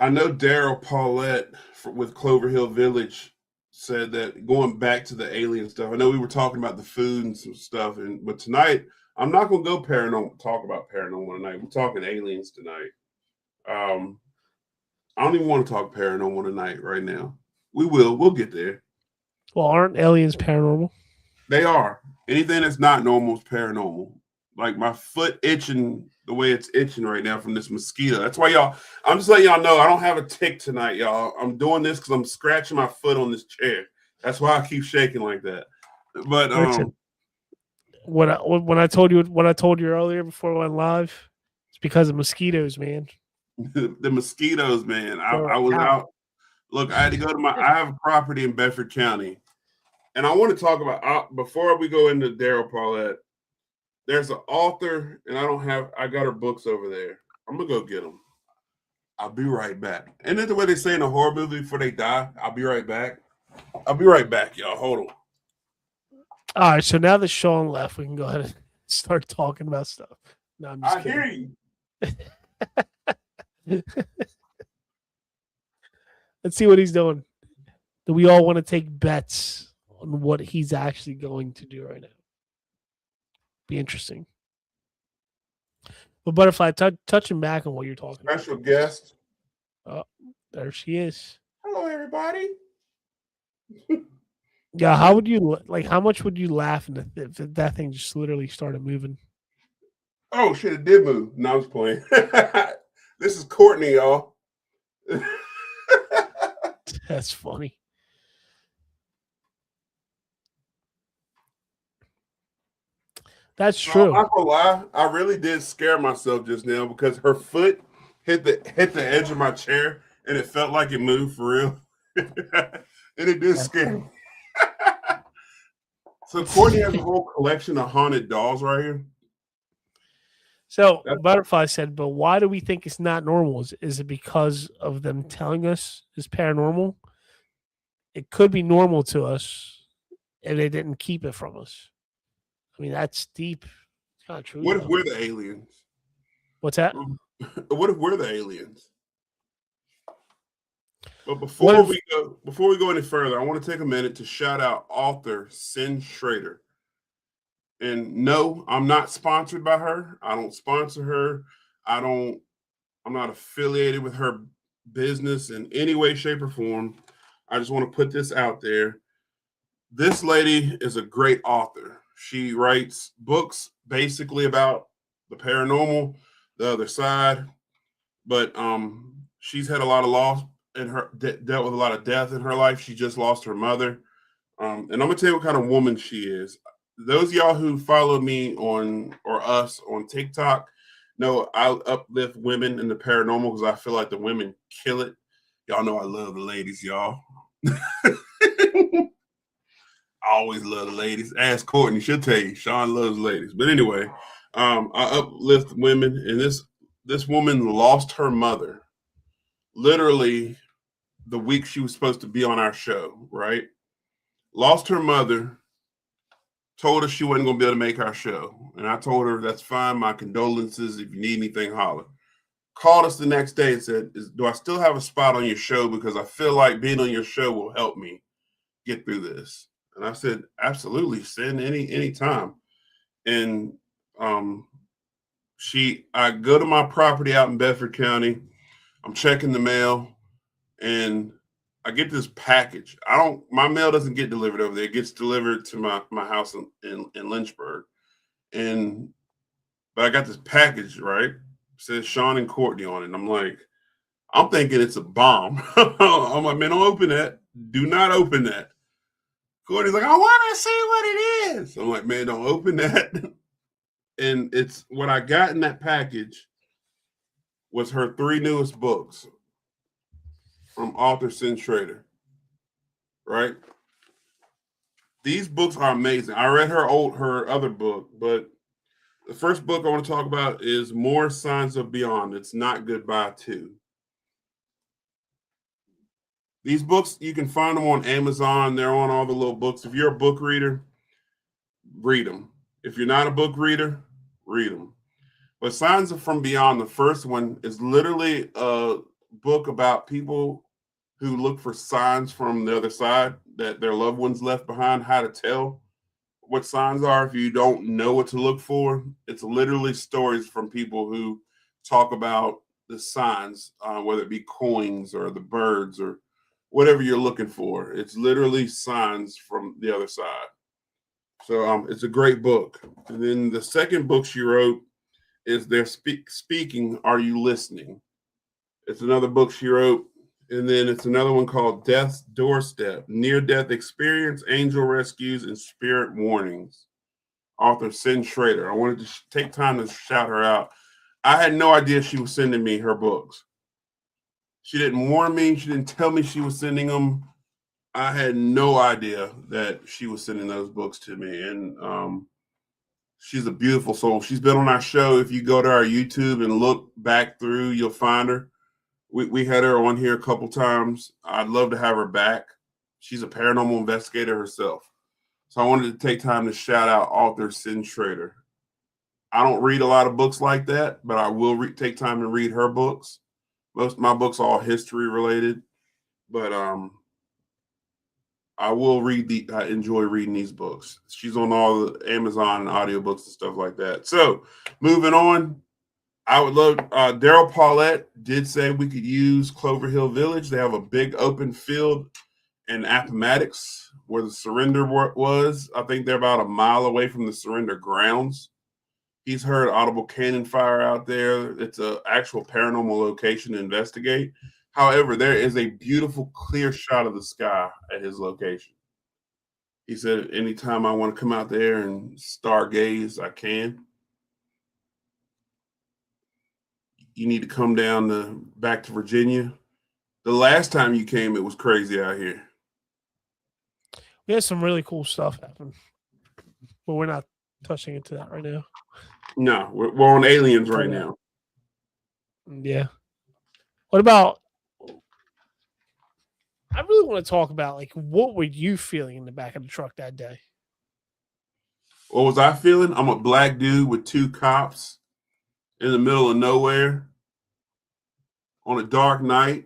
I know Daryl Paulette with Clover Hill Village said that going back to the alien stuff. I know we were talking about the food and some stuff, but tonight I'm not going to go talk about paranormal tonight. We're talking aliens tonight. I don't even want to talk paranormal tonight right now. We'll get there. Well, aren't aliens paranormal? They are. Anything that's not normal is paranormal. Like my foot itching the way it's itching right now from this mosquito. That's why I'm just letting y'all know I don't have a tick tonight, y'all. I'm doing this because I'm scratching my foot on this chair. That's why I keep shaking like that. But Listen, when I told you earlier before we went live, it's because of mosquitoes, man. the mosquitoes, man. I was out. Look, I had to go to I have a property in Bedford County. And I want to talk about before we go into Daryl Paulette. There's an author, and I got her books over there. I'm gonna go get them. I'll be right back. Isn't that the way they say in a horror movie before they die? I'll be right back. I'll be right back, y'all. Hold on. All right, so now that Sean left, we can go ahead and start talking about stuff. No, I'm just kidding. Hear you. Let's see what he's doing. Do we all want to take bets on what he's actually going to do right now? Be interesting. But Butterfly, touching back on what you're talking about. Special guest. Oh, there she is. Hello, everybody. Yeah, how much would you laugh if that thing just literally started moving? Oh shit, it did move. No, I was playing. This is Courtney, y'all. That's funny. That's true. I'm not gonna lie, I really did scare myself just now because her foot hit the edge of my chair and it felt like it moved for real. And it did scare me. So Courtney has a whole collection of haunted dolls right here. So Butterfly said, but why do we think it's not normal? Is it because of them telling us it's paranormal? It could be normal to us and they didn't keep it from us. I mean, that's deep. It's not true. What if we're the aliens? What's that? What if we're the aliens? But before we go any further, I want to take a minute to shout out author Sin Schrader. And no, I'm not sponsored by her. I don't sponsor her. I don't I'm not affiliated with her business in any way, shape, or form. I just want to put this out there. This lady is a great author. She writes books basically about the paranormal, the other side, but she's had a lot of loss in her dealt with a lot of death in her life. She just lost her mother. And I'm gonna tell you what kind of woman she is. Those of y'all who follow me on or us on TikTok know I uplift women in the paranormal because I feel like the women kill it. Y'all know I love the ladies, y'all. I always love the ladies. Ask Courtney, she'll tell you. Sean loves ladies. But anyway, I uplift women, and this woman lost her mother literally the week she was supposed to be on our show, right? Lost her mother, told her she wasn't going to be able to make our show. And I told her, that's fine. My condolences. If you need anything, holler. Called us the next day and said, do I still have a spot on your show? Because I feel like being on your show will help me get through this. And I said, absolutely, send any time. And I go to my property out in Bedford County. I'm checking the mail, and I get this package. My mail doesn't get delivered over there. It gets delivered to my house in Lynchburg. But I got this package, right? It says Sean and Courtney on it. And I'm thinking it's a bomb. I'm like, man, don't open that. Do not open that. Courtney's like, I want to see what it is. I'm like, man, don't open that. And it's what I got in that package was her 3 newest books from author Sin Schrader. Right? These books are amazing. I read her other book, but the first book I want to talk about is More Signs of Beyond. It's Not Goodbye Too. These books, you can find them on Amazon. They're on all the little books. If you're a book reader, read them. If you're not a book reader, read them. But Signs of From Beyond, the first one, is literally a book about people who look for signs from the other side that their loved ones left behind, how to tell what signs are if you don't know what to look for. It's literally stories from people who talk about the signs, whether it be coins or the birds or whatever you're looking for. It's literally signs from the other side. So it's a great book. And then the second book she wrote is They're Speaking, Are You Listening? It's another book she wrote. And then it's another one called Death's Doorstep, Near-Death Experience, Angel Rescues, and Spirit Warnings. Author Sin Schrader. I wanted to take time to shout her out. I had no idea she was sending me her books. She didn't warn me. She didn't tell me she was sending them. I had no idea that she was sending those books to me. And she's a beautiful soul. She's been on our show. If you go to our YouTube and look back through, you'll find her. We had her on here a couple times. I'd love to have her back. She's a paranormal investigator herself. So I wanted to take time to shout out author Sin Schrader. I don't read a lot of books like that, but I will take time to read her books. Most of my books are all history related, but I will I enjoy reading these books. She's on all the Amazon and audiobooks and stuff like that. So moving on, I would love, Daryl Paulette did say we could use Clover Hill Village. They have a big open field in Appomattox where the surrender was. I think they're about a mile away from the surrender grounds. He's heard audible cannon fire out there. It's an actual paranormal location to investigate. However, there is a beautiful, clear shot of the sky at his location. He said, anytime I want to come out there and stargaze, I can. You need to come down back to Virginia. The last time you came, it was crazy out here. We had some really cool stuff happen, but we're not touching into that right now. No, we're on aliens right now. Yeah. What about? I really want to talk about what were you feeling in the back of the truck that day? What was I feeling? I'm a black dude with 2 cops in the middle of nowhere on a dark night.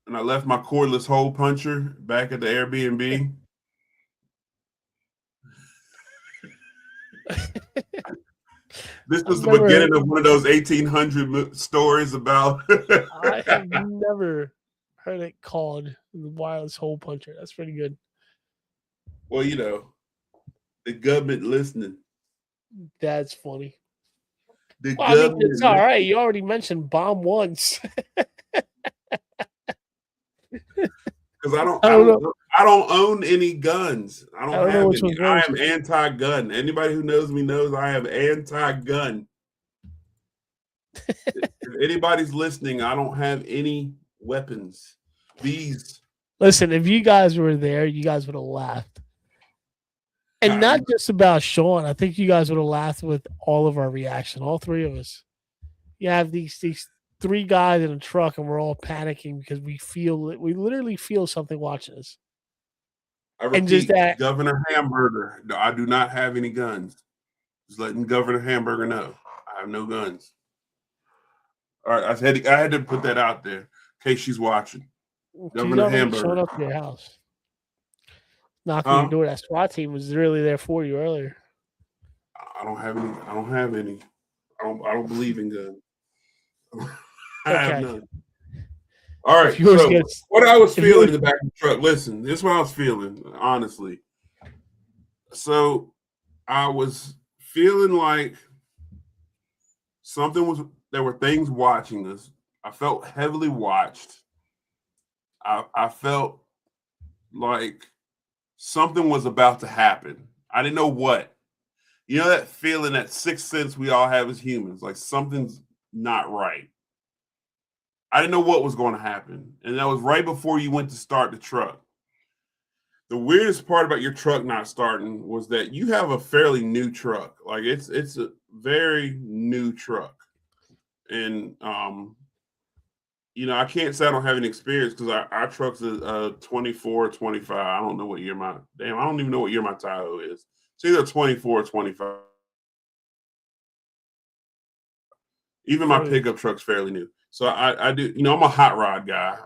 And I left my cordless hole puncher back at the Airbnb. This I've was the never heard, beginning of one of those 1800 stories about. I have never heard it called the wireless hole puncher. That's pretty good. Well, the government listening. That's funny. The Well, I mean, it's all government. right. You already mentioned bomb once. Because I don't, I I don't know. don't, I don't own any guns. I I don't don't know have which any. one's I worse. am anti-gun. Anybody who knows me knows I am anti-gun. If anybody's listening, I don't have any weapons. These, Listen, if you guys were there, you guys would have laughed. And not just about Sean. I think you guys would have laughed with all of our reaction, all three of us. You have these three guys in a truck, and we're all panicking because we literally feel something watching us. I And just repeat, that, Governor Hamburger. No, I do not have any guns. Just letting Governor Hamburger know I have no guns. All right, I had to put that out there in case she's watching. she's Governor already shown Hamburger. up to your house, knocking your Huh? door. That SWAT team was really there for you earlier. I don't have any. I don't have any. I don't believe in guns. I have Okay. none. All If right. yours So gets, what I was if feeling yours, in the back of the truck. Listen, this is what I was feeling, honestly. So I was feeling like something was. There were things watching us. I felt heavily watched. I felt like something was about to happen. I didn't know what. You know that feeling, that sixth sense we all have as humans, like something's not right. I didn't know what was going to happen. And that was right before you went to start the truck. The weirdest part about your truck not starting was that you have a fairly new truck. Like it's a very new truck. And I can't say I don't have any experience because our truck's a 24, 25. I don't know what year I don't even know what year my Tahoe is. It's either 24 or 25. Even my pickup truck's fairly new. So I do, I'm a hot rod guy.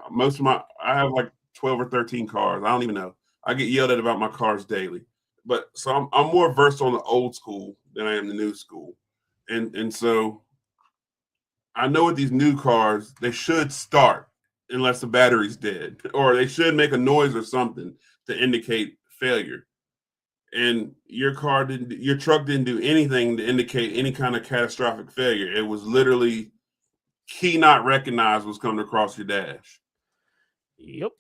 I have like 12 or 13 cars. I don't even know. I get yelled at about my cars daily. But so I'm more versed on the old school than I am the new school. And so I know with these new cars, they should start unless the battery's dead, or they should make a noise or something to indicate failure. And your truck didn't do anything to indicate any kind of catastrophic failure. It was literally key not recognized was coming across your dash. yep.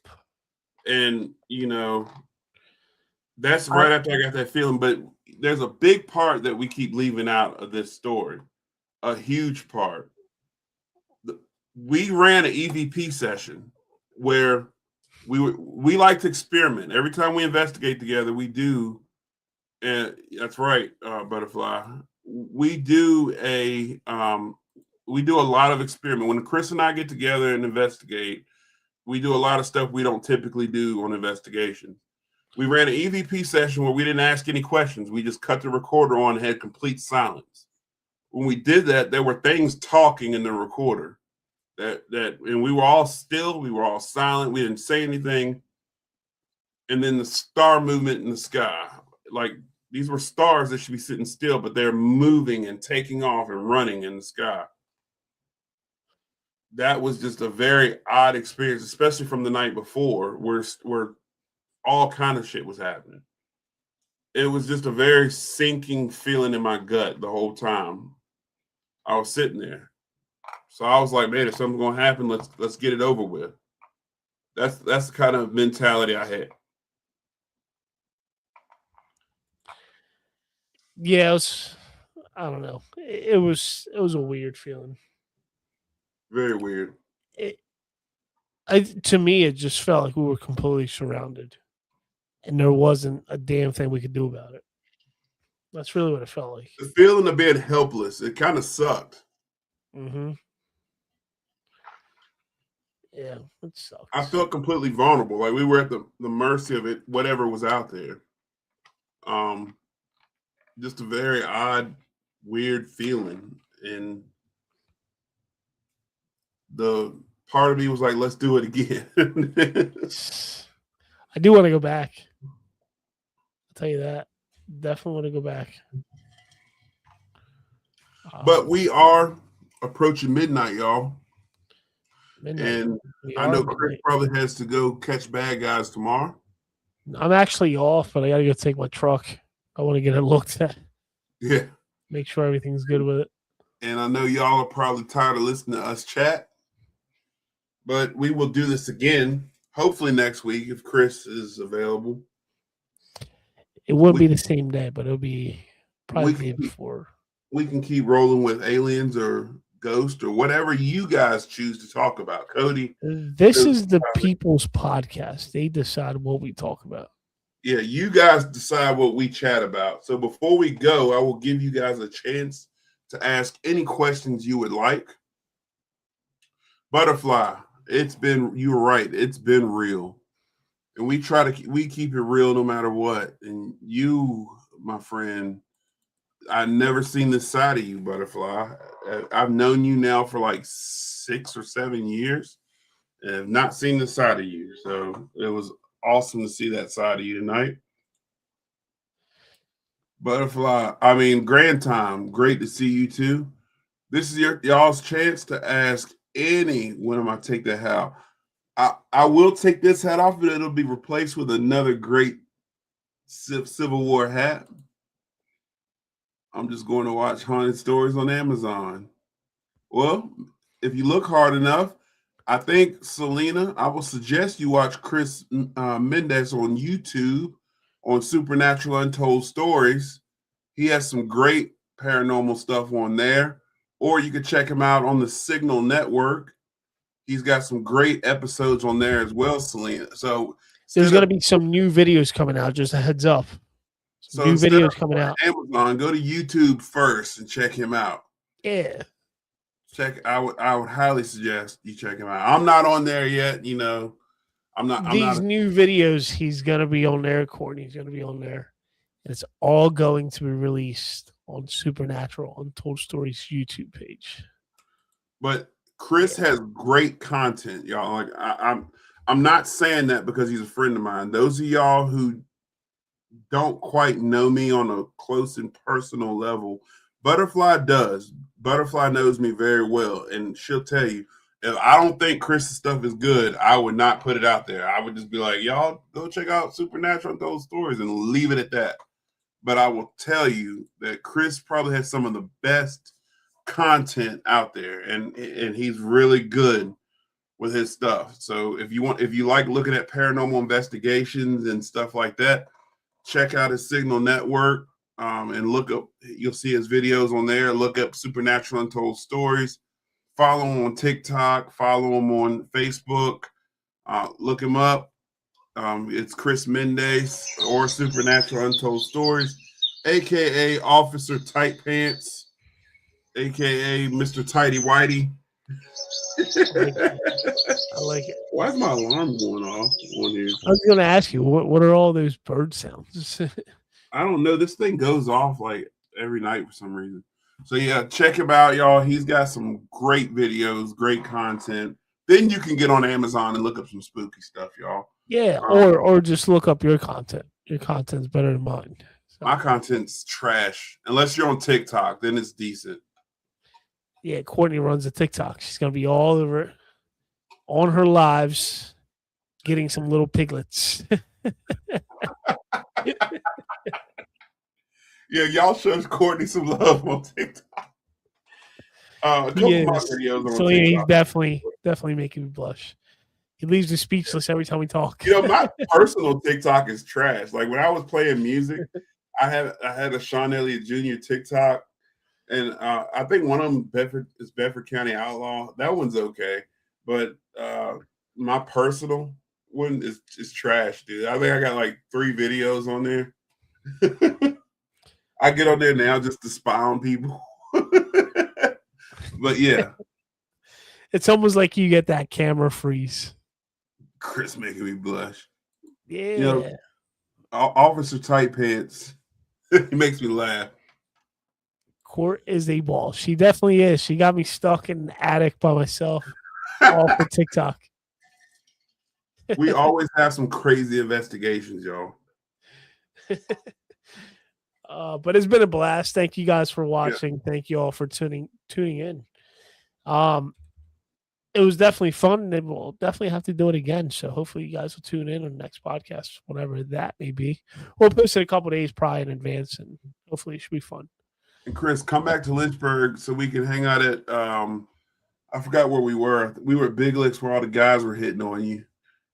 And that's right after I got that feeling. But there's a big part that we keep leaving out of this story, a huge part. We ran an EVP session where we like to experiment. Every time we investigate together, we do. And that's right, Butterfly. We do a lot of experiment. When Chris and I get together and investigate, we do a lot of stuff we don't typically do on investigation. We ran an EVP session where we didn't ask any questions. We just cut the recorder on and had complete silence. When we did that, there were things talking in the recorder and we were all still, we were all silent, we didn't say anything. And then the star movement in the sky, like these were stars that should be sitting still, but they're moving and taking off and running in the sky. That was just a very odd experience, especially from the night before, where all kind of shit was happening. It was just a very sinking feeling in my gut the whole time I was sitting there. So I was like, man, if something's gonna happen, let's get it over with. That's the kind of mentality I had. Yeah, I don't know. It was a weird feeling. Very weird. To me, it just felt like we were completely surrounded, and there wasn't a damn thing we could do about it. That's really what it felt like. The feeling of being helpless, it kind of sucked. Mm-hmm. Yeah, it sucks. I felt completely vulnerable. Like we were at the mercy of it, whatever was out there. Just a very odd, weird feeling. And the part of me was like, let's do it again. I do want to go back. I'll tell you that. Definitely want to go back. But we are approaching midnight, y'all. Midnight. And We I are know Chris midnight. probably has to go catch bad guys tomorrow. I'm actually off, but I gotta go take my truck. I want to get it looked at. Yeah. Make sure everything's good with it. And I know y'all are probably tired of listening to us chat. But we will do this again, hopefully next week if Chris is available. It wouldn't be the same day, but it'll be probably we the day can before. We can keep rolling with aliens or ghost or whatever you guys choose to talk about. Cody. This is the people's podcast. They decide what we talk about. Yeah, you guys decide what we chat about. So before we go, I will give you guys a chance to ask any questions you would like. Butterfly, you're right, it's been real. And we keep it real no matter what. And you, my friend, I've never seen this side of you, Butterfly. I've known you now for like 6 or 7 years and have not seen this side of you. So it was awesome to see that side of you tonight. Butterfly, I mean, Grand Time, great to see you too. This is y'all's chance to ask any when am I take that hat off. I will take this hat off, but it'll be replaced with another great Civil War hat. I'm just going to watch Haunted Stories on Amazon. Well, if you look hard enough, I think, Selena, I will suggest you watch Chris Mendez on YouTube on Supernatural Untold Stories. He has some great paranormal stuff on there. Or you could check him out on the Signal Network. He's got some great episodes on there as well, Selena. So there's going to be some new videos coming out. Just a heads up. Some new videos coming out. Amazon, go to YouTube first and check him out. Yeah. I would highly suggest you check him out. I'm not on there yet, I'm not. New videos, he's gonna be on there. Courtney's gonna be on there. And it's all going to be released on Supernatural Untold Stories YouTube page. But Chris has great content, y'all. Like I'm not saying that because he's a friend of mine. Those of y'all who don't quite know me on a close and personal level, Butterfly does. Butterfly knows me very well, and she'll tell you, if I don't think Chris's stuff is good, I would not put it out there. I would just be like, y'all go check out Supernatural and those stories and leave it at that. But I will tell you that Chris probably has some of the best content out there, and he's really good with his stuff. So if you like looking at paranormal investigations and stuff like that, check out his Signal Network. And look up, you'll see his videos on there. Look up Supernatural Untold Stories. Follow him on TikTok. Follow him on Facebook. Look him up. It's Chris Mendez or Supernatural Untold Stories, aka Officer Tight Pants, aka Mr. Tighty Whitey. I like it. Why is my alarm going off on here? I was going to ask you, what are all those bird sounds? I don't know. This thing goes off like every night for some reason. So yeah, check him out, y'all. He's got some great videos, great content. Then you can get on Amazon and look up some spooky stuff, y'all. Yeah, or just look up your content. Your content's better than mine. So. My content's trash. Unless you're on TikTok, then it's decent. Yeah, Courtney runs a TikTok. She's gonna be all over on her lives, getting some little piglets. Yeah, y'all show Courtney some love on TikTok. A couple of my videos on TikTok. He's definitely making me blush. He leaves me speechless every time we talk. My personal TikTok is trash. Like when I was playing music, I had a Sean Elliott Jr. TikTok, and I think one of them is Bedford County Outlaw. That one's okay, but my personal one is trash, dude. I think I got like 3 videos on there. I get on there now just to spy on people. But yeah. It's almost like you get that camera freeze. Chris making me blush. Yeah. Officer Tight Pants. He makes me laugh. Court is a ball. She definitely is. She got me stuck in the attic by myself all for TikTok. We always have some crazy investigations, y'all. But it's been a blast. Thank you guys for Yeah. watching. Thank you all for tuning in. It was definitely fun, and we'll definitely have to do it again. So hopefully you guys will tune in on the next podcast, whatever that may be. We'll post it a couple days probably in advance, and hopefully it should be fun. And Chris, come back to Lynchburg so we can hang out at I forgot where we were. We were at Big Licks where all the guys were hitting on you.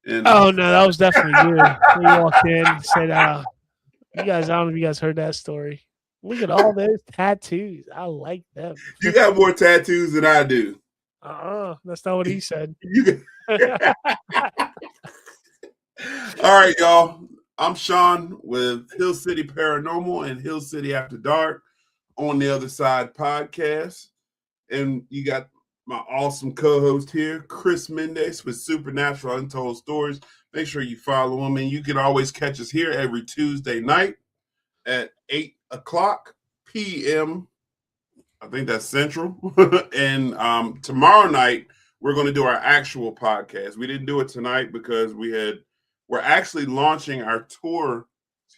And Oh no, that was definitely you. We walked in, said, you guys, I don't know if you guys heard that story. Look at all those tattoos. I like them. You got more tattoos than I do. That's not what he said. All right, y'all. I'm Sean with Hill City Paranormal and Hill City After Dark on the Other Side podcast. And you got my awesome co-host here, Chris Mendez with Supernatural Untold Stories. Make sure you follow him. And you can always catch us here every Tuesday night at 8 o'clock p.m. I think that's Central. And tomorrow night, we're going to do our actual podcast. We didn't do it tonight because we're actually launching our tour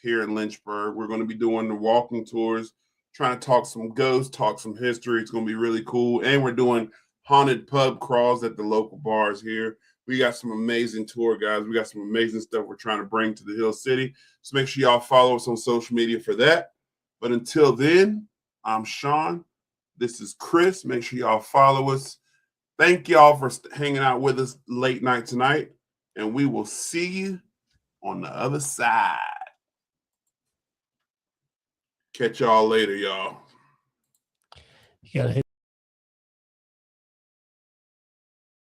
here in Lynchburg. We're going to be doing the walking tours, trying to talk some ghosts, talk some history. It's going to be really cool. And we're doing haunted pub crawls at the local bars here. We got some amazing tour guides. We got some amazing stuff we're trying to bring to the Hill City. So make sure y'all follow us on social media for that. But until then, I'm Sean. This is Chris. Make sure y'all follow us. Thank y'all for hanging out with us late night tonight. And we will see you on the other side. Catch y'all later, y'all. You gotta hit